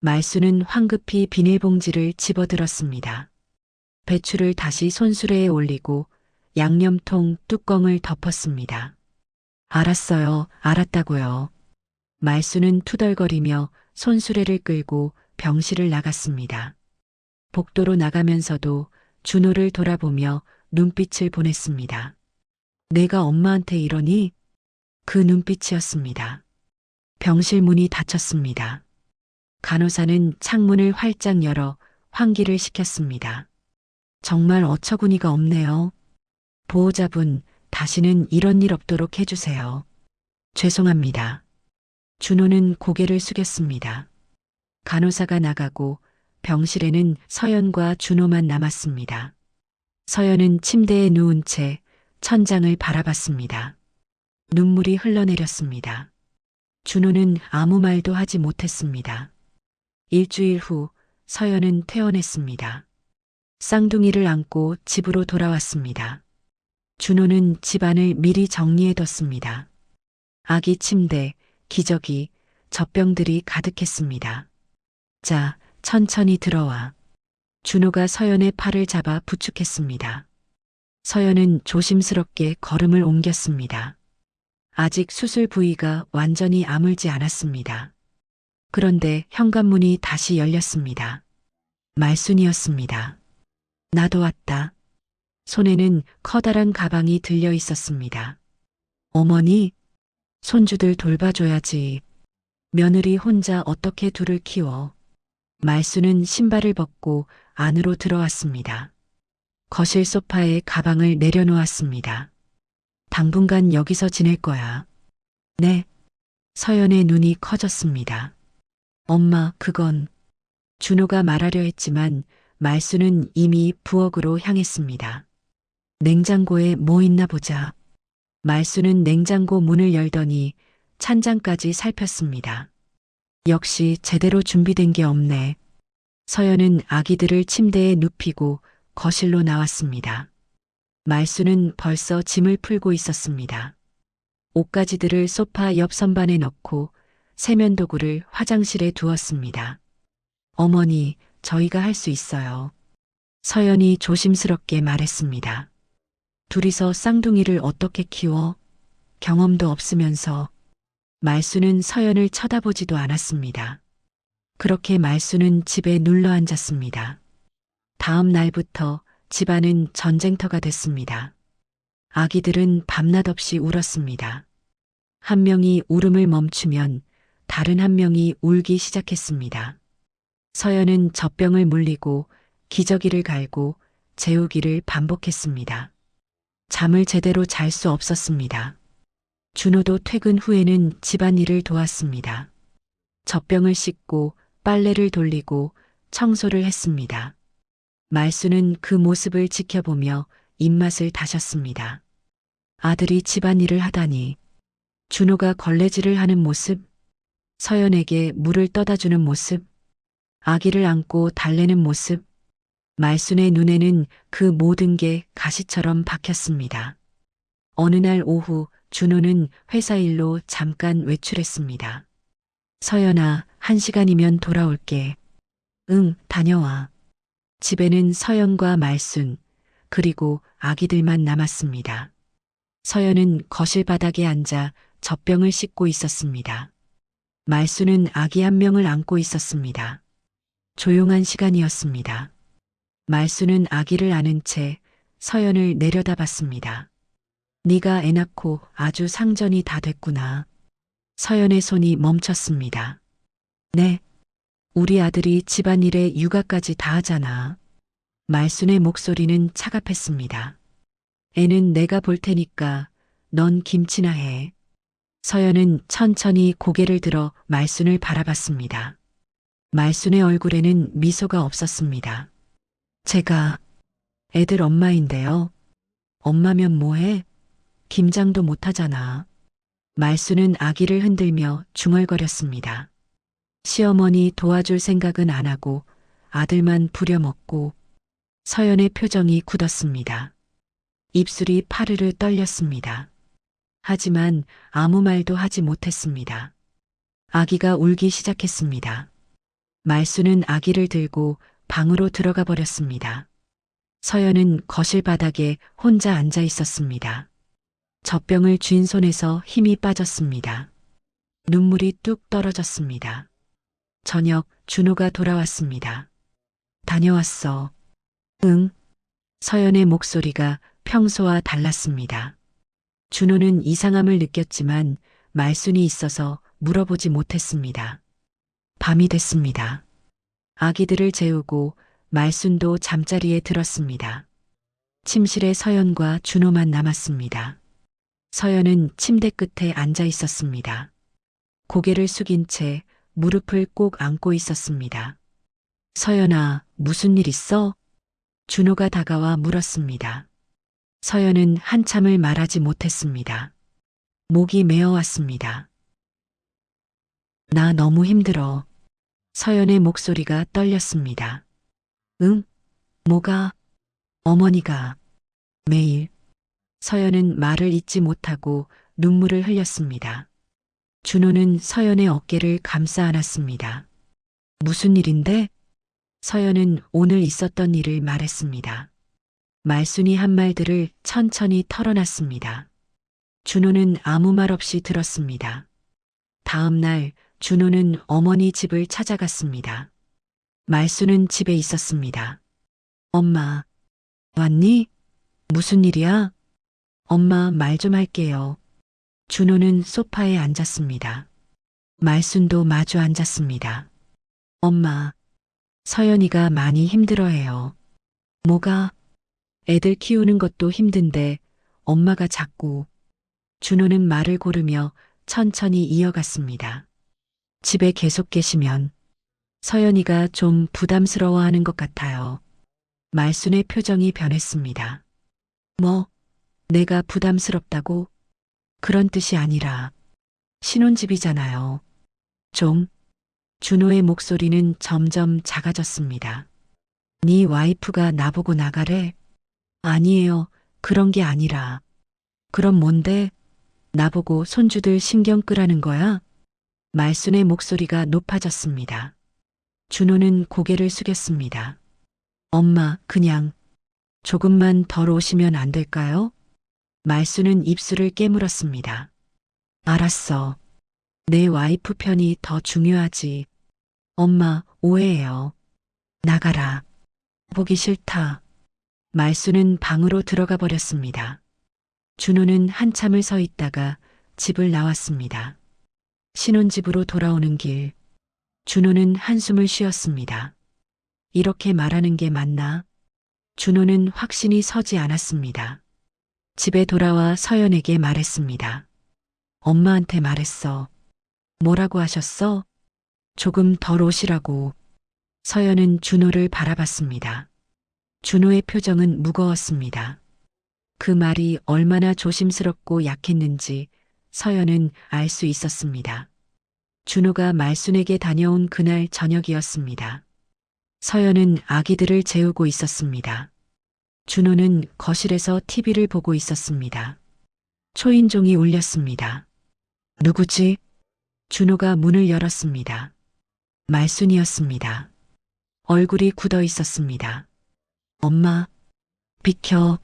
Speaker 2: 말순은 황급히 비닐봉지를 집어들었습니다. 배추를 다시 손수레에 올리고 양념통 뚜껑을 덮었습니다. 알았어요. 알았다고요. 말수는 투덜거리며 손수레를 끌고 병실을 나갔습니다. 복도로 나가면서도 준호를 돌아보며 눈빛을 보냈습니다. 내가 엄마한테 이러니? 그 눈빛이었습니다. 병실 문이 닫혔습니다. 간호사는 창문을 활짝 열어 환기를 시켰습니다. 정말 어처구니가 없네요. 보호자분, 다시는 이런 일 없도록 해주세요. 죄송합니다. 준호는 고개를 숙였습니다. 간호사가 나가고 병실에는 서연과 준호만 남았습니다. 서연은 침대에 누운 채 천장을 바라봤습니다. 눈물이 흘러내렸습니다. 준호는 아무 말도 하지 못했습니다. 일주일 후 서연은 퇴원했습니다. 쌍둥이를 안고 집으로 돌아왔습니다. 준호는 집안을 미리 정리해뒀습니다. 아기 침대, 기저귀, 젖병들이 가득했습니다. 자, 천천히 들어와. 준호가 서연의 팔을 잡아 부축했습니다. 서연은 조심스럽게 걸음을 옮겼습니다. 아직 수술 부위가 완전히 아물지 않았습니다. 그런데 현관문이 다시 열렸습니다. 말순이었습니다. 나도 왔다. 손에는 커다란 가방이 들려 있었습니다. 어머니, 손주들 돌봐줘야지. 며느리 혼자 어떻게 둘을 키워. 말순은 신발을 벗고 안으로 들어왔습니다. 거실 소파에 가방을 내려놓았습니다. 당분간 여기서 지낼 거야. 네. 서연의 눈이 커졌습니다. 엄마, 그건. 준호가 말하려 했지만 말순은 이미 부엌으로 향했습니다. 냉장고에 뭐 있나 보자. 말순은 냉장고 문을 열더니 찬장까지 살폈습니다. 역시 제대로 준비된 게 없네. 서연은 아기들을 침대에 눕히고 거실로 나왔습니다. 말순은 벌써 짐을 풀고 있었습니다. 옷가지들을 소파 옆 선반에 넣고 세면도구를 화장실에 두었습니다. 어머니, 저희가 할 수 있어요. 서연이 조심스럽게 말했습니다. 둘이서 쌍둥이를 어떻게 키워? 경험도 없으면서. 말순은 서연을 쳐다보지도 않았습니다. 그렇게 말순은 집에 눌러 앉았습니다. 다음 날부터 집안은 전쟁터가 됐습니다. 아기들은 밤낮 없이 울었습니다. 한 명이 울음을 멈추면 다른 한 명이 울기 시작했습니다. 서연은 젖병을 물리고 기저귀를 갈고 재우기를 반복했습니다. 잠을 제대로 잘 수 없었습니다. 준호도 퇴근 후에는 집안일을 도왔습니다. 젖병을 씻고 빨래를 돌리고 청소를 했습니다. 말순은 그 모습을 지켜보며 입맛을 다셨습니다. 아들이 집안일을 하다니. 준호가 걸레질을 하는 모습, 서연에게 물을 떠다주는 모습, 아기를 안고 달래는 모습, 말순의 눈에는 그 모든 게 가시처럼 박혔습니다. 어느 날 오후 준호는 회사 일로 잠깐 외출했습니다. 서연아, 1시간이면 돌아올게. 응, 다녀와. 집에는 서연과 말순, 그리고 아기들만 남았습니다. 서연은 거실 바닥에 앉아 젖병을 씻고 있었습니다. 말순은 아기 한 명을 안고 있었습니다. 조용한 시간이었습니다. 말순은 아기를 안은 채 서연을 내려다봤습니다. 네가 애 낳고 아주 상전이 다 됐구나. 서연의 손이 멈췄습니다. 네. 우리 아들이 집안일에 육아까지 다 하잖아. 말순의 목소리는 차갑했습니다. 애는 내가 볼 테니까 넌 김치나 해. 서연은 천천히 고개를 들어 말순을 바라봤습니다. 말순의 얼굴에는 미소가 없었습니다. 제가 애들 엄마인데요. 엄마면 뭐해? 김장도 못하잖아. 말순은 아기를 흔들며 중얼거렸습니다. 시어머니 도와줄 생각은 안 하고 아들만 부려먹고. 서연의 표정이 굳었습니다. 입술이 파르르 떨렸습니다. 하지만 아무 말도 하지 못했습니다. 아기가 울기 시작했습니다. 말순은 아기를 들고 방으로 들어가 버렸습니다. 서연은 거실 바닥에 혼자 앉아 있었습니다. 젖병을 쥔 손에서 힘이 빠졌습니다. 눈물이 뚝 떨어졌습니다. 저녁 준호가 돌아왔습니다. 다녀왔어. 응. 서연의 목소리가 평소와 달랐습니다. 준호는 이상함을 느꼈지만 말순이 있어서 물어보지 못했습니다. 밤이 됐습니다. 아기들을 재우고 말순도 잠자리에 들었습니다. 침실에 서연과 준호만 남았습니다. 서연은 침대 끝에 앉아 있었습니다. 고개를 숙인 채 무릎을 꼭 안고 있었습니다. 서연아, 무슨 일 있어? 준호가 다가와 물었습니다. 서연은 한참을 말하지 못했습니다. 목이 메어왔습니다. 나 너무 힘들어. 서연의 목소리가 떨렸습니다. 응? 뭐가? 어머니가. 매일. 서연은 말을 잇지 못하고 눈물을 흘렸습니다. 준호는 서연의 어깨를 감싸 안았습니다. 무슨 일인데? 서연은 오늘 있었던 일을 말했습니다. 말순이 한 말들을 천천히 털어놨습니다. 준호는 아무 말 없이 들었습니다. 다음 날 준호는 어머니 집을 찾아갔습니다. 말순은 집에 있었습니다. 엄마, 왔니? 무슨 일이야? 엄마 말 좀 할게요. 준호는 소파에 앉았습니다. 말순도 마주 앉았습니다. 엄마, 서연이가 많이 힘들어해요. 뭐가? 애들 키우는 것도 힘든데 엄마가 자꾸. 준호는 말을 고르며 천천히 이어갔습니다. 집에 계속 계시면 서연이가 좀 부담스러워하는 것 같아요. 말순의 표정이 변했습니다. 뭐, 내가 부담스럽다고? 그런 뜻이 아니라 신혼집이잖아요. 좀. 준호의 목소리는 점점 작아졌습니다. 네 와이프가 나보고 나가래? 아니에요. 그런 게 아니라. 그럼 뭔데? 나보고 손주들 신경 끄라는 거야? 말순의 목소리가 높아졌습니다. 준호는 고개를 숙였습니다. 엄마, 그냥 조금만 덜 오시면 안 될까요? 말순은 입술을 깨물었습니다. 알았어. 내 와이프 편이 더 중요하지. 엄마, 오해해요. 나가라. 보기 싫다. 말순은 방으로 들어가 버렸습니다. 준호는 한참을 서 있다가 집을 나왔습니다. 신혼집으로 돌아오는 길, 준호는 한숨을 쉬었습니다. 이렇게 말하는 게 맞나? 준호는 확신이 서지 않았습니다. 집에 돌아와 서연에게 말했습니다. 엄마한테 말했어. 뭐라고 하셨어? 조금 덜 오시라고. 서연은 준호를 바라봤습니다. 준호의 표정은 무거웠습니다. 그 말이 얼마나 조심스럽고 약했는지 서연은 알 수 있었습니다. 준호가 말순에게 다녀온 그날 저녁이었습니다. 서연은 아기들을 재우고 있었습니다. 준호는 거실에서 TV를 보고 있었습니다. 초인종이 울렸습니다. 누구지? 준호가 문을 열었습니다. 말순이었습니다. 얼굴이 굳어 있었습니다. 엄마, 비켜.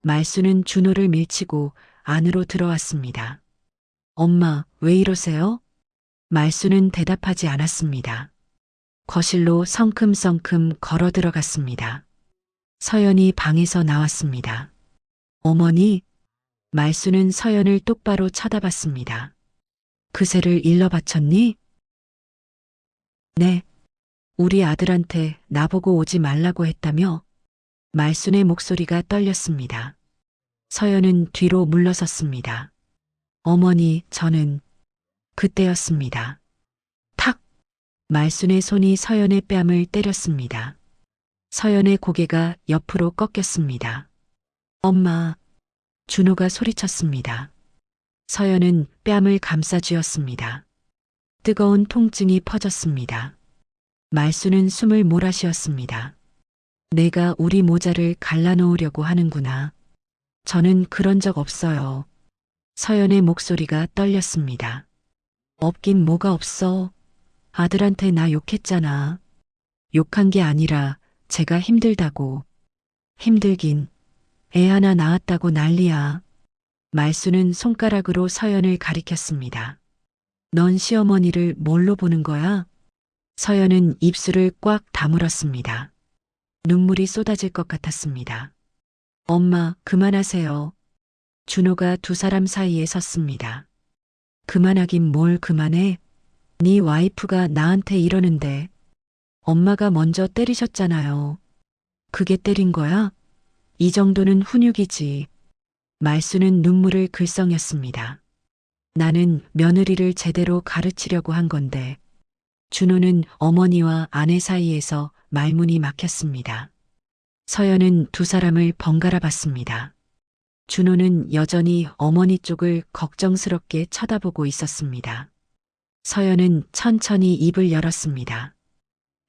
Speaker 2: 말순은 준호를 밀치고 안으로 들어왔습니다. 엄마, 왜 이러세요? 말순은 대답하지 않았습니다. 거실로 성큼성큼 걸어 들어갔습니다. 서연이 방에서 나왔습니다. 어머니, 말순은 서연을 똑바로 쳐다봤습니다. 그새를 일러 바쳤니? 네. 우리 아들한테 나보고 오지 말라고 했다며? 말순의 목소리가 떨렸습니다. 서연은 뒤로 물러섰습니다. 어머니, 저는 그때였습니다. 탁! 말순의 손이 서연의 뺨을 때렸습니다. 서연의 고개가 옆으로 꺾였습니다. 엄마! 준호가 소리쳤습니다. 서연은 뺨을 감싸쥐었습니다. 뜨거운 통증이 퍼졌습니다. 말순은 숨을 몰아쉬었습니다. 내가 우리 모자를 갈라놓으려고 하는구나. 저는 그런 적 없어요. 서연의 목소리가 떨렸습니다. 없긴 뭐가 없어. 아들한테 나 욕했잖아. 욕한 게 아니라 제가 힘들다고. 힘들긴. 애 하나 낳았다고 난리야. 말순은 손가락으로 서연을 가리켰습니다. 넌 시어머니를 뭘로 보는 거야? 서연은 입술을 꽉 다물었습니다. 눈물이 쏟아질 것 같았습니다. 엄마, 그만하세요. 준호가 두 사람 사이에 섰습니다. 그만하긴 뭘 그만해? 네 와이프가 나한테 이러는데. 엄마가 먼저 때리셨잖아요. 그게 때린 거야? 이 정도는 훈육이지. 말순은 눈물을 글썽였습니다. 나는 며느리를 제대로 가르치려고 한 건데. 준호는 어머니와 아내 사이에서 말문이 막혔습니다. 서연은 두 사람을 번갈아 봤습니다. 준호는 여전히 어머니 쪽을 걱정스럽게 쳐다보고 있었습니다. 서연은 천천히 입을 열었습니다.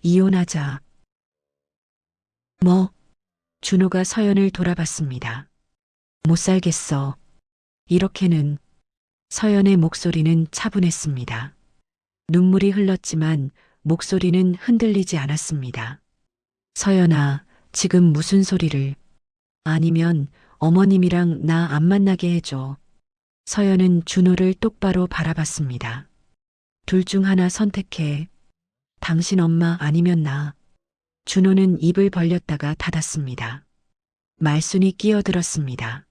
Speaker 2: 이혼하자. 뭐? 준호가 서연을 돌아봤습니다. 못 살겠어. 이렇게는. 서연의 목소리는 차분했습니다. 눈물이 흘렀지만 목소리는 흔들리지 않았습니다. 서연아, 지금 무슨 소리를? 아니면 어머님이랑 나 안 만나게 해줘. 서연은 준호를 똑바로 바라봤습니다. 둘 중 하나 선택해. 당신 엄마 아니면 나. 준호는 입을 벌렸다가 닫았습니다. 말순이 끼어들었습니다.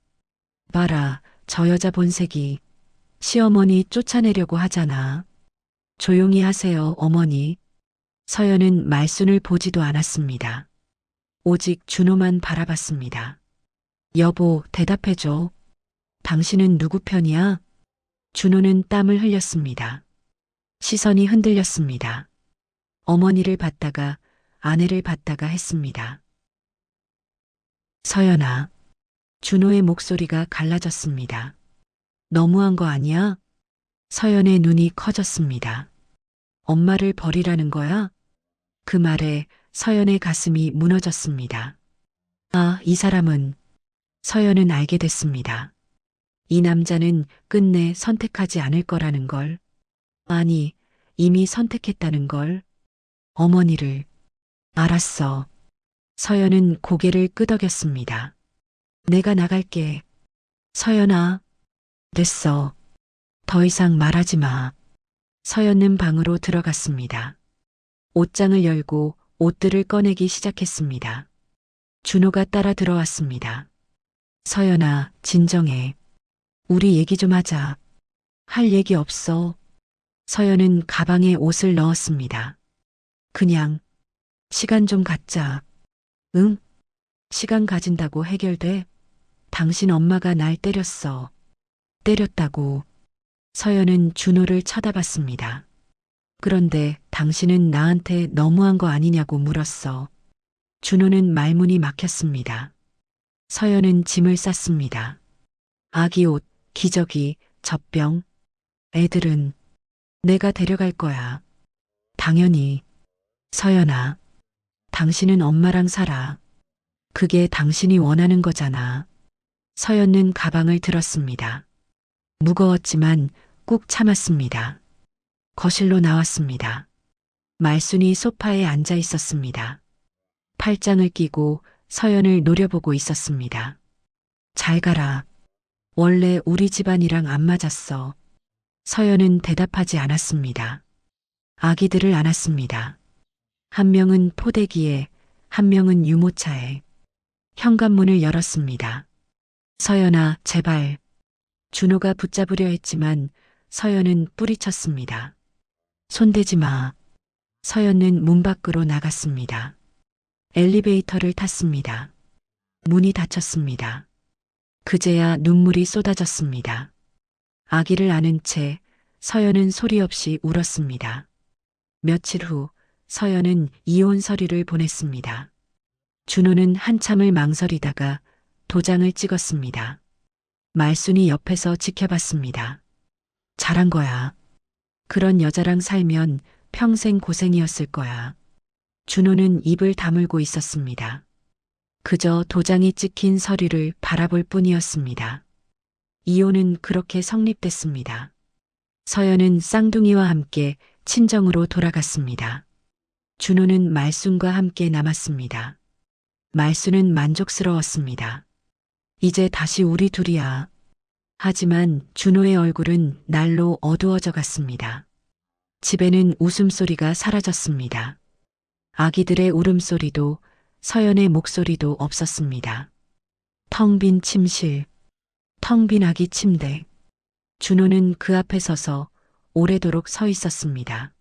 Speaker 2: 봐라, 저 여자 본색이 시어머니 쫓아내려고 하잖아. 조용히 하세요, 어머니. 서연은 말순을 보지도 않았습니다. 오직 준호만 바라봤습니다. 여보, 대답해줘. 당신은 누구 편이야? 준호는 땀을 흘렸습니다. 시선이 흔들렸습니다. 어머니를 봤다가 아내를 봤다가 했습니다. 서연아. 준호의 목소리가 갈라졌습니다. 너무한 거 아니야? 서연의 눈이 커졌습니다. 엄마를 버리라는 거야? 그 말에 서연의 가슴이 무너졌습니다. 아, 이 사람은. 서연은 알게 됐습니다. 이 남자는 끝내 선택하지 않을 거라는 걸. 아니, 이미 선택했다는 걸. 어머니를. 알았어. 서연은 고개를 끄덕였습니다. 내가 나갈게. 서연아. 됐어. 더 이상 말하지 마. 서연은 방으로 들어갔습니다. 옷장을 열고 옷들을 꺼내기 시작했습니다. 준호가 따라 들어왔습니다. 서연아, 진정해. 우리 얘기 좀 하자. 할 얘기 없어. 서연은 가방에 옷을 넣었습니다. 그냥 시간 좀 갖자. 응? 시간 가진다고 해결돼? 당신 엄마가 날 때렸어. 때렸다고. 서연은 준호를 쳐다봤습니다. 그런데 당신은 나한테 너무한 거 아니냐고 물었어. 준호는 말문이 막혔습니다. 서연은 짐을 쌌습니다. 아기 옷, 기저귀, 젖병. 애들은 내가 데려갈 거야. 당연히. 서연아, 당신은 엄마랑 살아. 그게 당신이 원하는 거잖아. 서연은 가방을 들었습니다. 무거웠지만 꾹 참았습니다. 거실로 나왔습니다. 말순이 소파에 앉아 있었습니다. 팔짱을 끼고 서연을 노려보고 있었습니다. 잘 가라. 원래 우리 집안이랑 안 맞았어. 서연은 대답하지 않았습니다. 아기들을 안았습니다. 한 명은 포대기에, 한 명은 유모차에. 현관문을 열었습니다. 서연아, 제발. 준호가 붙잡으려 했지만 서연은 뿌리쳤습니다. 손대지 마. 서연은 문 밖으로 나갔습니다. 엘리베이터를 탔습니다. 문이 닫혔습니다. 그제야 눈물이 쏟아졌습니다. 아기를 안은 채 서연은 소리 없이 울었습니다. 며칠 후 서연은 이혼 서류를 보냈습니다. 준호는 한참을 망설이다가 도장을 찍었습니다. 말순이 옆에서 지켜봤습니다. 잘한 거야. 그런 여자랑 살면 평생 고생이었을 거야. 준호는 입을 다물고 있었습니다. 그저 도장이 찍힌 서류를 바라볼 뿐이었습니다. 이혼은 그렇게 성립됐습니다. 서연은 쌍둥이와 함께 친정으로 돌아갔습니다. 준호는 말순과 함께 남았습니다. 말순은 만족스러웠습니다. 이제 다시 우리 둘이야. 하지만 준호의 얼굴은 날로 어두워져 갔습니다. 집에는 웃음소리가 사라졌습니다. 아기들의 울음소리도 서연의 목소리도 없었습니다. 텅 빈 침실, 텅 빈 아기 침대. 준호는 그 앞에 서서 오래도록 서 있었습니다.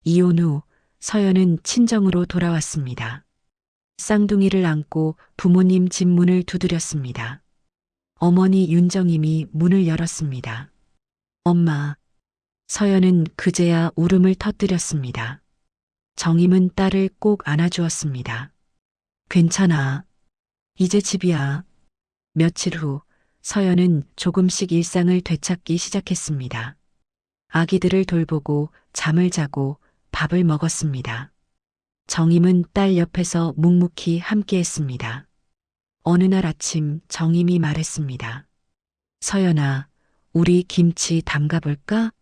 Speaker 2: 이혼 후 서연은 친정으로 돌아왔습니다. 쌍둥이를 안고 부모님 집 문을 두드렸습니다. 어머니 윤정임이 문을 열었습니다. 엄마. 서연은 그제야 울음을 터뜨렸습니다. 정임은 딸을 꼭 안아주었습니다. 괜찮아. 이제 집이야. 며칠 후 서연은 조금씩 일상을 되찾기 시작했습니다. 아기들을 돌보고 잠을 자고 밥을 먹었습니다. 정임은 딸 옆에서 묵묵히 함께했습니다. 어느 날 아침 정임이 말했습니다. 서연아, 우리 김치 담가볼까?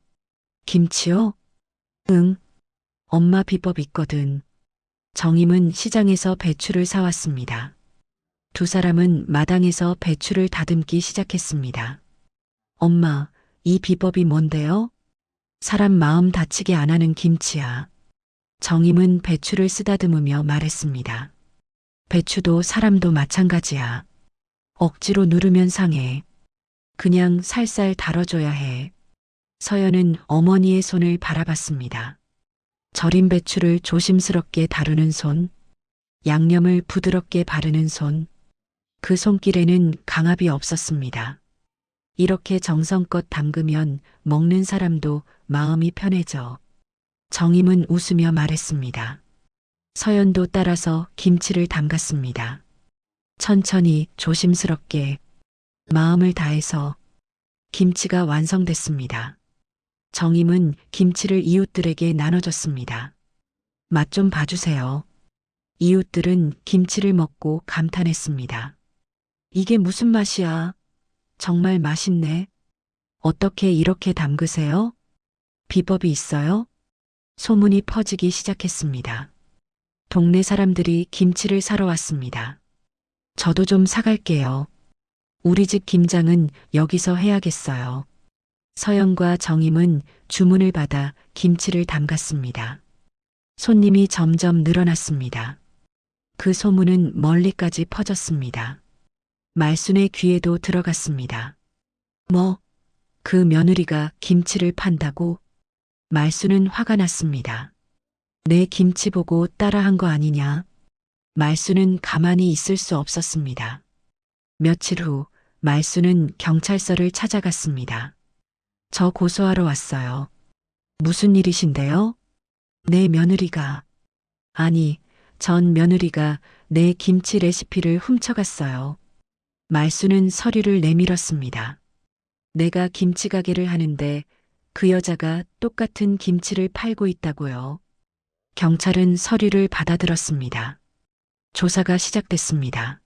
Speaker 2: 김치요? 응. 엄마 비법 있거든. 정임은 시장에서 배추를 사왔습니다. 두 사람은 마당에서 배추를 다듬기 시작했습니다. 엄마, 이 비법이 뭔데요? 사람 마음 다치게 안 하는 김치야. 정임은 배추를 쓰다듬으며 말했습니다. 배추도 사람도 마찬가지야. 억지로 누르면 상해. 그냥 살살 다뤄줘야 해. 서연은 어머니의 손을 바라봤습니다. 절인 배추를 조심스럽게 다루는 손, 양념을 부드럽게 바르는 손, 그 손길에는 강압이 없었습니다. 이렇게 정성껏 담그면 먹는 사람도 마음이 편해져. 정임은 웃으며 말했습니다. 서연도 따라서 김치를 담갔습니다. 천천히 조심스럽게 마음을 다해서 김치가 완성됐습니다. 정임은 김치를 이웃들에게 나눠줬습니다. 맛 좀 봐주세요. 이웃들은 김치를 먹고 감탄했습니다. 이게 무슨 맛이야? 정말 맛있네. 어떻게 이렇게 담그세요? 비법이 있어요? 소문이 퍼지기 시작했습니다. 동네 사람들이 김치를 사러 왔습니다. 저도 좀 사갈게요. 우리 집 김장은 여기서 해야겠어요. 서연과 정임은 주문을 받아 김치를 담갔습니다. 손님이 점점 늘어났습니다. 그 소문은 멀리까지 퍼졌습니다. 말순의 귀에도 들어갔습니다. 뭐, 그 며느리가 김치를 판다고? 말순은 화가 났습니다. 내 김치 보고 따라한 거 아니냐? 말순은 가만히 있을 수 없었습니다. 며칠 후 말순은 경찰서를 찾아갔습니다. 저 고소하러 왔어요. 무슨 일이신데요? 내 며느리가, 아니, 전 며느리가 내 김치 레시피를 훔쳐갔어요. 말순은 서류를 내밀었습니다. 내가 김치 가게를 하는데 그 여자가 똑같은 김치를 팔고 있다고요. 경찰은 서류를 받아들었습니다. 조사가 시작됐습니다.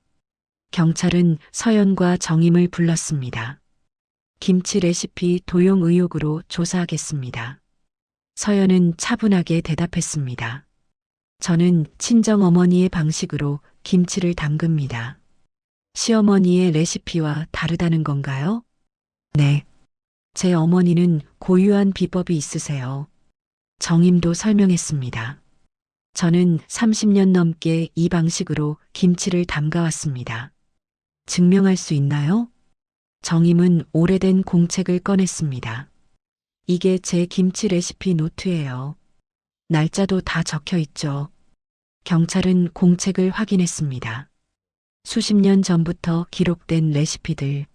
Speaker 2: 경찰은 서연과 정임을 불렀습니다. 김치 레시피 도용 의혹으로 조사하겠습니다. 서연은 차분하게 대답했습니다. 저는 친정 어머니의 방식으로 김치를 담급니다. 시어머니의 레시피와 다르다는 건가요? 네. 제 어머니는 고유한 비법이 있으세요. 정임도 설명했습니다. 저는 30년 넘게 이 방식으로 김치를 담가왔습니다. 증명할 수 있나요? 정임은 오래된 공책을 꺼냈습니다. 이게 제 김치 레시피 노트예요. 날짜도 다 적혀 있죠. 경찰은 공책을 확인했습니다. 수십 년 전부터 기록된 레시피들,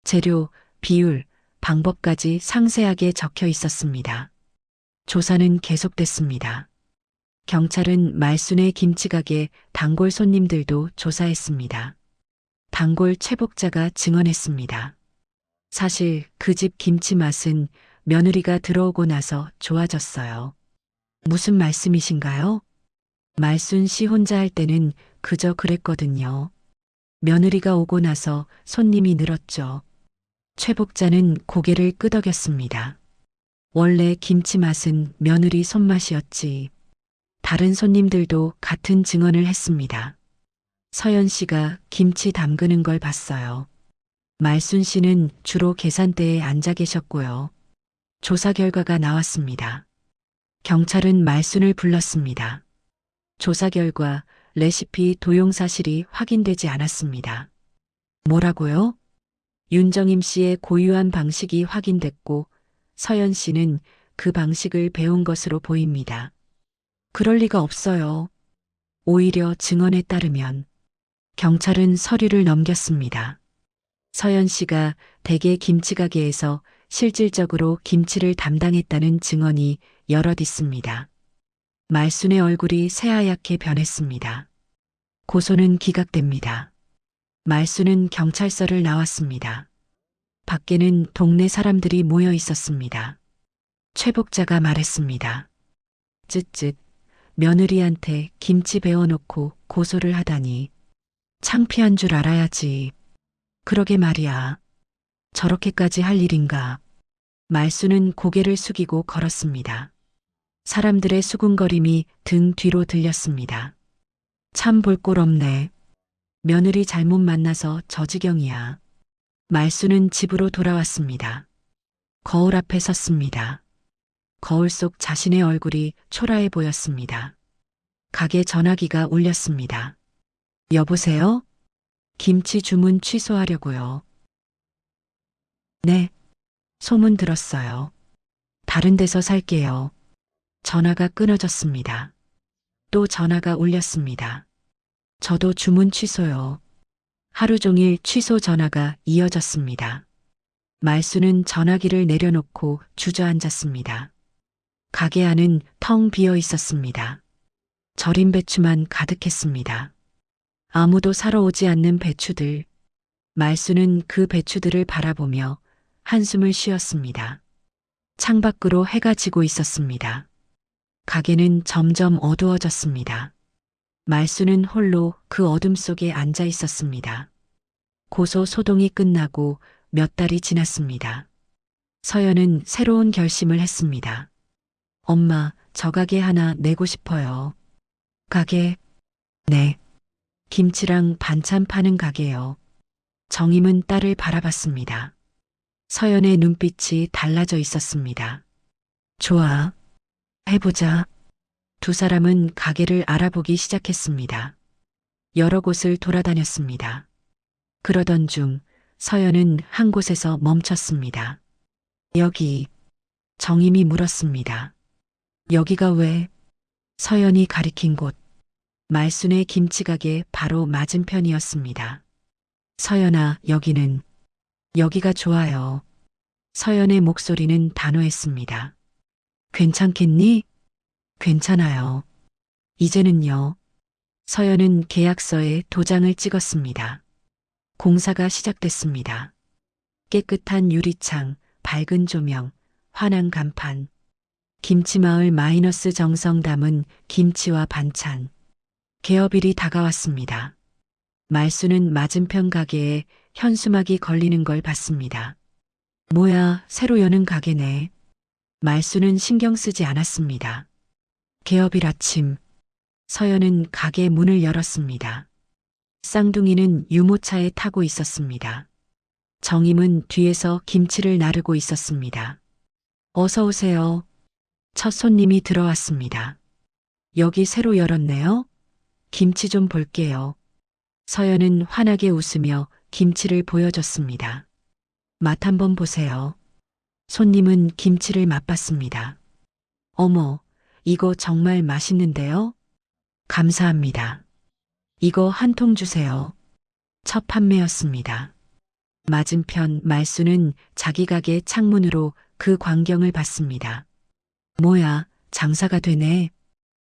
Speaker 2: 재료, 비율, 방법까지 상세하게 적혀 있었습니다. 조사는 계속됐습니다. 경찰은 말순의 김치가게 단골 손님들도 조사했습니다. 단골 최복자가 증언했습니다. 사실 그 집 김치 맛은 며느리가 들어오고 나서 좋아졌어요. 무슨 말씀이신가요? 말순 씨 혼자 할 때는 그저 그랬거든요. 며느리가 오고 나서 손님이 늘었죠. 최복자는 고개를 끄덕였습니다. 원래 김치 맛은 며느리 손맛이었지. 다른 손님들도 같은 증언을 했습니다. 서연 씨가 김치 담그는 걸 봤어요. 말순 씨는 주로 계산대에 앉아 계셨고요. 조사 결과가 나왔습니다. 경찰은 말순을 불렀습니다. 조사 결과 레시피 도용 사실이 확인되지 않았습니다. 뭐라고요? 윤정임 씨의 고유한 방식이 확인됐고 서연 씨는 그 방식을 배운 것으로 보입니다. 그럴 리가 없어요. 오히려 증언에 따르면 경찰은 서류를 넘겼습니다. 서연 씨가 대개 김치가게에서 실질적으로 김치를 담당했다는 증언이 여럿 있습니다. 말순의 얼굴이 새하얗게 변했습니다. 고소는 기각됩니다. 말순은 경찰서를 나왔습니다. 밖에는 동네 사람들이 모여 있었습니다. 최복자가 말했습니다. 쯧쯧, 며느리한테 김치 배워놓고 고소를 하다니. 창피한 줄 알아야지. 그러게 말이야. 저렇게까지 할 일인가. 말순은 고개를 숙이고 걸었습니다. 사람들의 수군거림이 등 뒤로 들렸습니다. 참 볼 꼴 없네. 며느리 잘못 만나서 저 지경이야. 말수는 집으로 돌아왔습니다. 거울 앞에 섰습니다. 거울 속 자신의 얼굴이 초라해 보였습니다. 가게 전화기가 울렸습니다. 여보세요? 김치 주문 취소하려고요. 네. 소문 들었어요. 다른 데서 살게요. 전화가 끊어졌습니다. 또 전화가 울렸습니다. 저도 주문 취소요. 하루 종일 취소 전화가 이어졌습니다. 말수는 전화기를 내려놓고 주저앉았습니다. 가게 안은 텅 비어 있었습니다. 절인 배추만 가득했습니다. 아무도 사러 오지 않는 배추들. 말수는 그 배추들을 바라보며 한숨을 쉬었습니다. 창밖으로 해가 지고 있었습니다. 가게는 점점 어두워졌습니다. 말수는 홀로 그 어둠 속에 앉아 있었습니다. 고소 소동이 끝나고 몇 달이 지났습니다. 서연은 새로운 결심을 했습니다. 엄마, 저 가게 하나 내고 싶어요. 가게? 네. 김치랑 반찬 파는 가게요. 정임은 딸을 바라봤습니다. 서연의 눈빛이 달라져 있었습니다. 좋아. 해보자. 두 사람은 가게를 알아보기 시작했습니다. 여러 곳을 돌아다녔습니다. 그러던 중 서연은 한 곳에서 멈췄습니다. 여기. 정임이 물었습니다. 여기가 왜? 서연이 가리킨 곳. 말순의 김치가게 바로 맞은편이었습니다. 서연아, 여기는. 여기가 좋아요. 서연의 목소리는 단호했습니다. 괜찮겠니? 괜찮아요. 이제는요. 서연은 계약서에 도장을 찍었습니다. 공사가 시작됐습니다. 깨끗한 유리창, 밝은 조명, 환한 간판. 김치마을 마이너스 정성 담은 김치와 반찬. 개업일이 다가왔습니다. 말수는 맞은편 가게에 현수막이 걸리는 걸 봤습니다. 뭐야, 새로 여는 가게네. 말수는 신경 쓰지 않았습니다. 개업일 아침, 서연은 가게 문을 열었습니다. 쌍둥이는 유모차에 타고 있었습니다. 정임은 뒤에서 김치를 나르고 있었습니다. 어서 오세요. 첫 손님이 들어왔습니다. 여기 새로 열었네요. 김치 좀 볼게요. 서연은 환하게 웃으며 김치를 보여줬습니다. 맛 한번 보세요. 손님은 김치를 맛봤습니다. 어머, 이거 정말 맛있는데요? 감사합니다. 이거 한 통 주세요. 첫 판매였습니다. 맞은편 말수는 자기 가게 창문으로 그 광경을 봤습니다. 뭐야, 장사가 되네.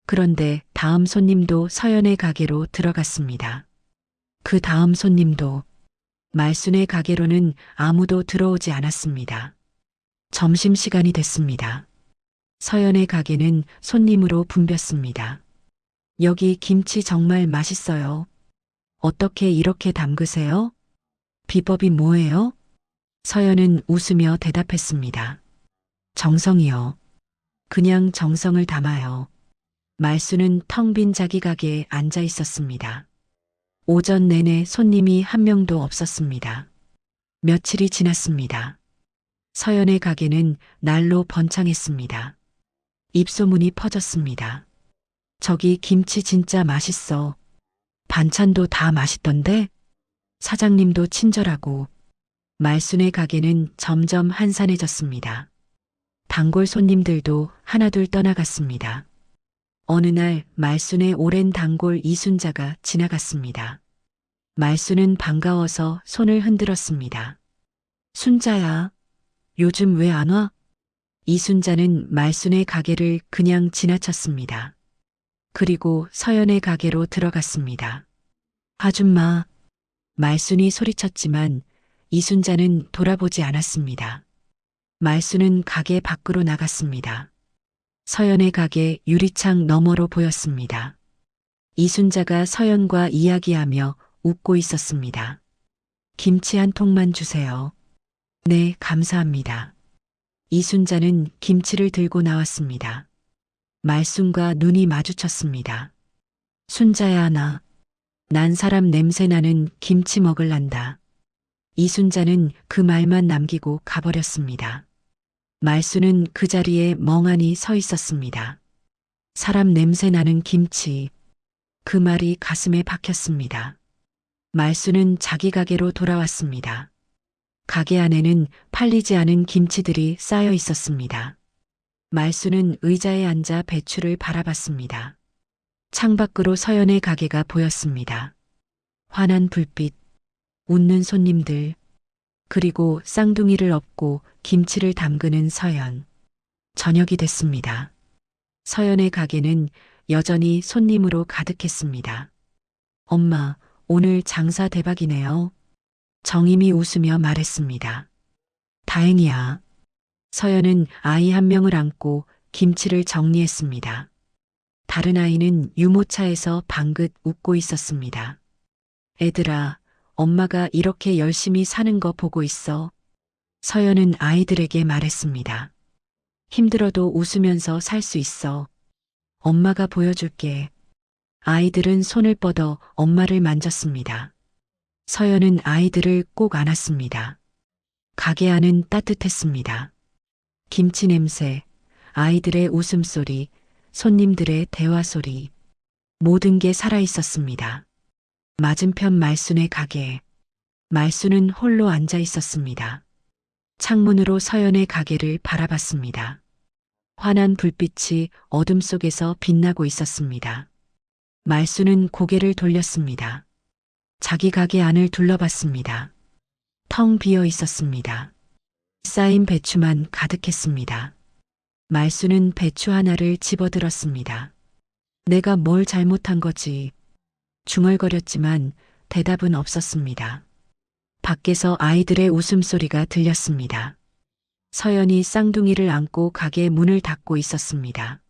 Speaker 2: 그런데 다음 손님도 서연의 가게로 들어갔습니다. 그 다음 손님도. 말순의 가게로는 아무도 들어오지 않았습니다. 점심시간이 됐습니다. 서연의 가게는 손님으로 붐볐습니다. 여기 김치 정말 맛있어요. 어떻게 이렇게 담그세요? 비법이 뭐예요? 서연은 웃으며 대답했습니다. 정성이요. 그냥 정성을 담아요. 말수는 텅 빈 자기 가게에 앉아 있었습니다. 오전 내내 손님이 한 명도 없었습니다. 며칠이 지났습니다. 서연의 가게는 날로 번창했습니다. 입소문이 퍼졌습니다. 저기 김치 진짜 맛있어. 반찬도 다 맛있던데? 사장님도 친절하고. 말순의 가게는 점점 한산해졌습니다. 단골 손님들도 하나둘 떠나갔습니다. 어느 날 말순의 오랜 단골 이순자가 지나갔습니다. 말순은 반가워서 손을 흔들었습니다. 순자야, 요즘 왜 안 와? 이순자는 말순의 가게를 그냥 지나쳤습니다. 그리고 서연의 가게로 들어갔습니다. 아줌마, 말순이 소리쳤지만 이순자는 돌아보지 않았습니다. 말순은 가게 밖으로 나갔습니다. 서연의 가게 유리창 너머로 보였습니다. 이순자가 서연과 이야기하며 웃고 있었습니다. 김치 한 통만 주세요. 네, 감사합니다. 이순자는 김치를 들고 나왔습니다. 말순과 눈이 마주쳤습니다. 순자야 난 사람 냄새 나는 김치 먹을란다. 이순자는 그 말만 남기고 가버렸습니다. 말순은 그 자리에 멍하니 서 있었습니다. 사람 냄새 나는 김치. 그 말이 가슴에 박혔습니다. 말순은 자기 가게로 돌아왔습니다. 가게 안에는 팔리지 않은 김치들이 쌓여 있었습니다. 말순은 의자에 앉아 배추를 바라봤습니다. 창밖으로 서연의 가게가 보였습니다. 환한 불빛, 웃는 손님들, 그리고 쌍둥이를 업고 김치를 담그는 서연. 저녁이 됐습니다. 서연의 가게는 여전히 손님으로 가득했습니다. 엄마, 오늘 장사 대박이네요. 정임이 웃으며 말했습니다. 다행이야. 서연은 아이 한 명을 안고 김치를 정리했습니다. 다른 아이는 유모차에서 방긋 웃고 있었습니다. 애들아, 엄마가 이렇게 열심히 사는 거 보고 있어. 서연은 아이들에게 말했습니다. 힘들어도 웃으면서 살 수 있어. 엄마가 보여줄게. 아이들은 손을 뻗어 엄마를 만졌습니다. 서연은 아이들을 꼭 안았습니다. 가게 안은 따뜻했습니다. 김치 냄새, 아이들의 웃음소리, 손님들의 대화소리, 모든 게 살아있었습니다. 맞은편 말순의 가게. 말순은 홀로 앉아 있었습니다. 창문으로 서연의 가게를 바라봤습니다. 환한 불빛이 어둠 속에서 빛나고 있었습니다. 말순은 고개를 돌렸습니다. 자기 가게 안을 둘러봤습니다. 텅 비어 있었습니다. 쌓인 배추만 가득했습니다. 말순은 배추 하나를 집어들었습니다. 내가 뭘 잘못한 거지? 중얼거렸지만 대답은 없었습니다. 밖에서 아이들의 웃음소리가 들렸습니다. 서연이 쌍둥이를 안고 가게 문을 닫고 있었습니다.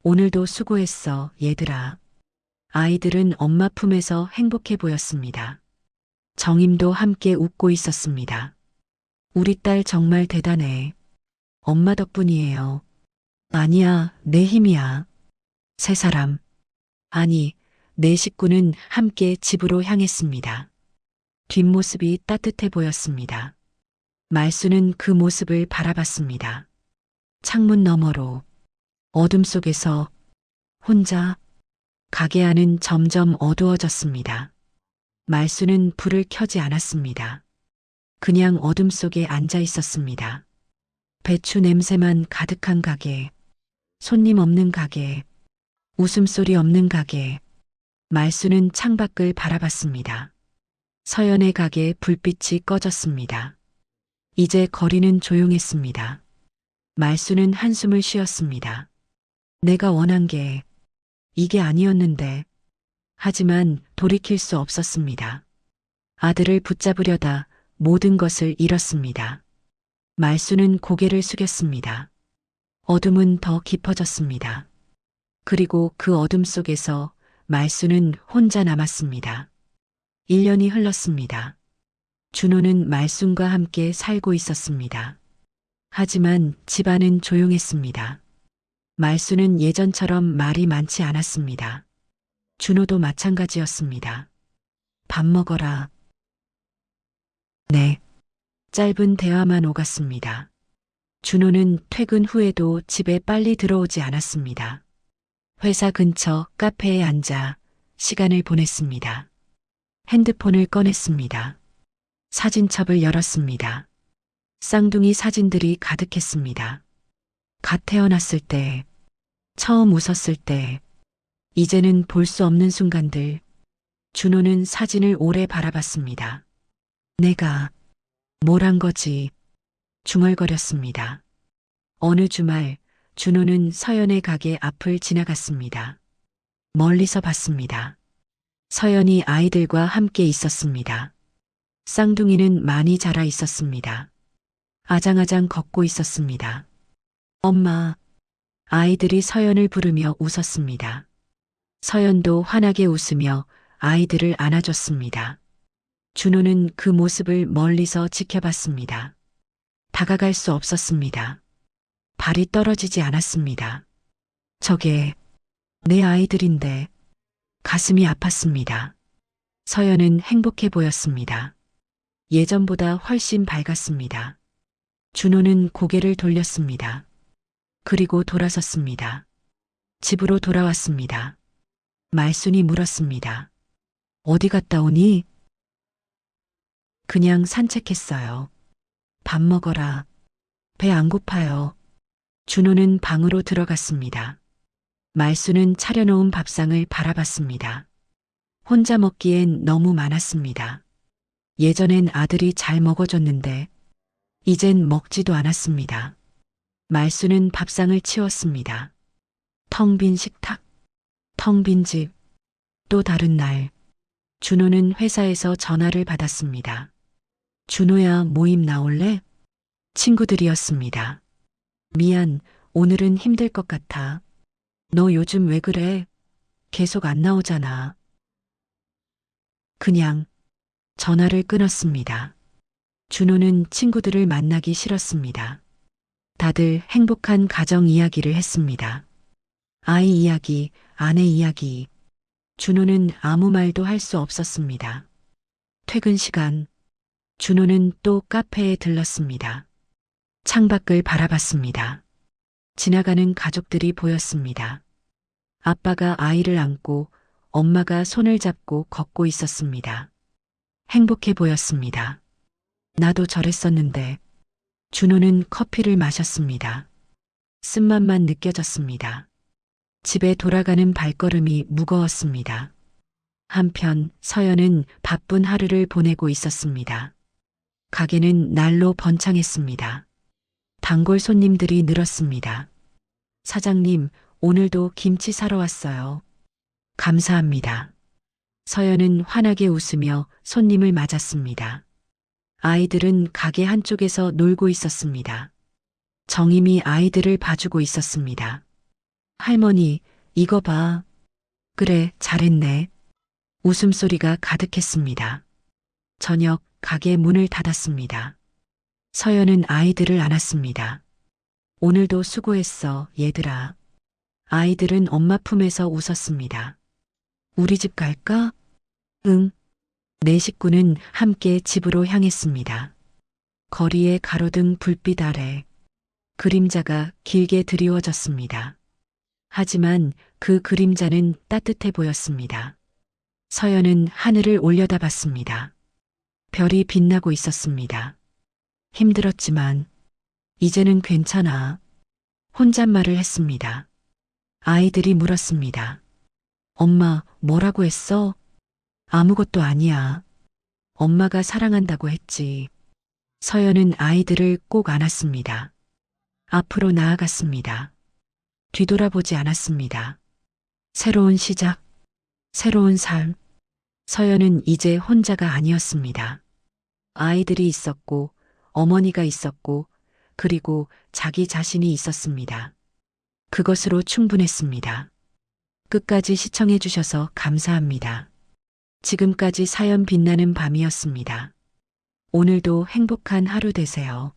Speaker 2: 오늘도 수고했어, 얘들아. 아이들은 엄마 품에서 행복해 보였습니다. 정임도 함께 웃고 있었습니다. 우리 딸 정말 대단해. 엄마 덕분이에요. 아니야, 내 힘이야. 세 사람. 아니, 네 식구는 함께 집으로 향했습니다. 뒷모습이 따뜻해 보였습니다. 말순은 그 모습을 바라봤습니다. 창문 너머로, 어둠 속에서, 혼자, 가게 안은 점점 어두워졌습니다. 말순은 불을 켜지 않았습니다. 그냥 어둠 속에 앉아 있었습니다. 배추 냄새만 가득한 가게, 손님 없는 가게, 웃음소리 없는 가게. 말순은 창밖을 바라봤습니다. 서연의 가게 불빛이 꺼졌습니다. 이제 거리는 조용했습니다. 말순은 한숨을 쉬었습니다. 내가 원한 게 이게 아니었는데. 하지만 돌이킬 수 없었습니다. 아들을 붙잡으려다 모든 것을 잃었습니다. 말순은 고개를 숙였습니다. 어둠은 더 깊어졌습니다. 그리고 그 어둠 속에서 말순은 혼자 남았습니다. 1년이 흘렀습니다. 준호는 말순과 함께 살고 있었습니다. 하지만 집안은 조용했습니다. 말순은 예전처럼 말이 많지 않았습니다. 준호도 마찬가지였습니다. 밥 먹어라. 네. 짧은 대화만 오갔습니다. 준호는 퇴근 후에도 집에 빨리 들어오지 않았습니다. 회사 근처 카페에 앉아 시간을 보냈습니다. 핸드폰을 꺼냈습니다. 사진첩을 열었습니다. 쌍둥이 사진들이 가득했습니다. 갓 태어났을 때, 처음 웃었을 때, 이제는 볼 수 없는 순간들. 준호는 사진을 오래 바라봤습니다. 내가 뭘 한 거지? 중얼거렸습니다. 어느 주말 준호는 서연의 가게 앞을 지나갔습니다. 멀리서 봤습니다. 서연이 아이들과 함께 있었습니다. 쌍둥이는 많이 자라 있었습니다. 아장아장 걷고 있었습니다. 엄마. 아이들이 서연을 부르며 웃었습니다. 서연도 환하게 웃으며 아이들을 안아줬습니다. 준호는 그 모습을 멀리서 지켜봤습니다. 다가갈 수 없었습니다. 발이 떨어지지 않았습니다. 저게 내 아이들인데 가슴이 아팠습니다. 서연은 행복해 보였습니다. 예전보다 훨씬 밝았습니다. 준호는 고개를 돌렸습니다. 그리고 돌아섰습니다. 집으로 돌아왔습니다. 말순이 물었습니다. 어디 갔다 오니? 그냥 산책했어요. 밥 먹어라. 배 안 고파요. 준호는 방으로 들어갔습니다. 말순은 차려놓은 밥상을 바라봤습니다. 혼자 먹기엔 너무 많았습니다. 예전엔 아들이 잘 먹어줬는데 이젠 먹지도 않았습니다. 말순은 밥상을 치웠습니다. 텅 빈 식탁, 텅 빈 집, 또 다른 날, 준호는 회사에서 전화를 받았습니다. 준호야, 모임 나올래? 친구들이었습니다. 미안, 오늘은 힘들 것 같아. 너 요즘 왜 그래? 계속 안 나오잖아. 그냥 전화를 끊었습니다. 준호는 친구들을 만나기 싫었습니다. 다들 행복한 가정 이야기를 했습니다. 아이 이야기, 아내 이야기. 준호는 아무 말도 할 수 없었습니다. 퇴근 시간, 준호는 또 카페에 들렀습니다. 창밖을 바라봤습니다. 지나가는 가족들이 보였습니다. 아빠가 아이를 안고 엄마가 손을 잡고 걷고 있었습니다. 행복해 보였습니다. 나도 저랬었는데. 준호는 커피를 마셨습니다. 쓴맛만 느껴졌습니다. 집에 돌아가는 발걸음이 무거웠습니다. 한편 서연은 바쁜 하루를 보내고 있었습니다. 가게는 날로 번창했습니다. 단골 손님들이 늘었습니다. 사장님, 오늘도 김치 사러 왔어요. 감사합니다. 서연은 환하게 웃으며 손님을 맞았습니다. 아이들은 가게 한쪽에서 놀고 있었습니다. 정임이 아이들을 봐주고 있었습니다. 할머니, 이거 봐. 그래, 잘했네. 웃음소리가 가득했습니다. 저녁 가게 문을 닫았습니다. 서연은 아이들을 안았습니다. 오늘도 수고했어, 얘들아. 아이들은 엄마 품에서 웃었습니다. 우리 집 갈까? 응. 네 식구는 함께 집으로 향했습니다. 거리의 가로등 불빛 아래 그림자가 길게 드리워졌습니다. 하지만 그 그림자는 따뜻해 보였습니다. 서연은 하늘을 올려다봤습니다. 별이 빛나고 있었습니다. 힘들었지만 이제는 괜찮아. 혼잣말을 했습니다. 아이들이 물었습니다. 엄마, 뭐라고 했어? 아무것도 아니야. 엄마가 사랑한다고 했지. 서연은 아이들을 꼭 안았습니다. 앞으로 나아갔습니다. 뒤돌아보지 않았습니다. 새로운 시작, 새로운 삶. 서연은 이제 혼자가 아니었습니다. 아이들이 있었고, 어머니가 있었고, 그리고 자기 자신이 있었습니다. 그것으로 충분했습니다. 끝까지 시청해 주셔서 감사합니다. 지금까지 사연 빛나는 밤이었습니다. 오늘도 행복한 하루 되세요.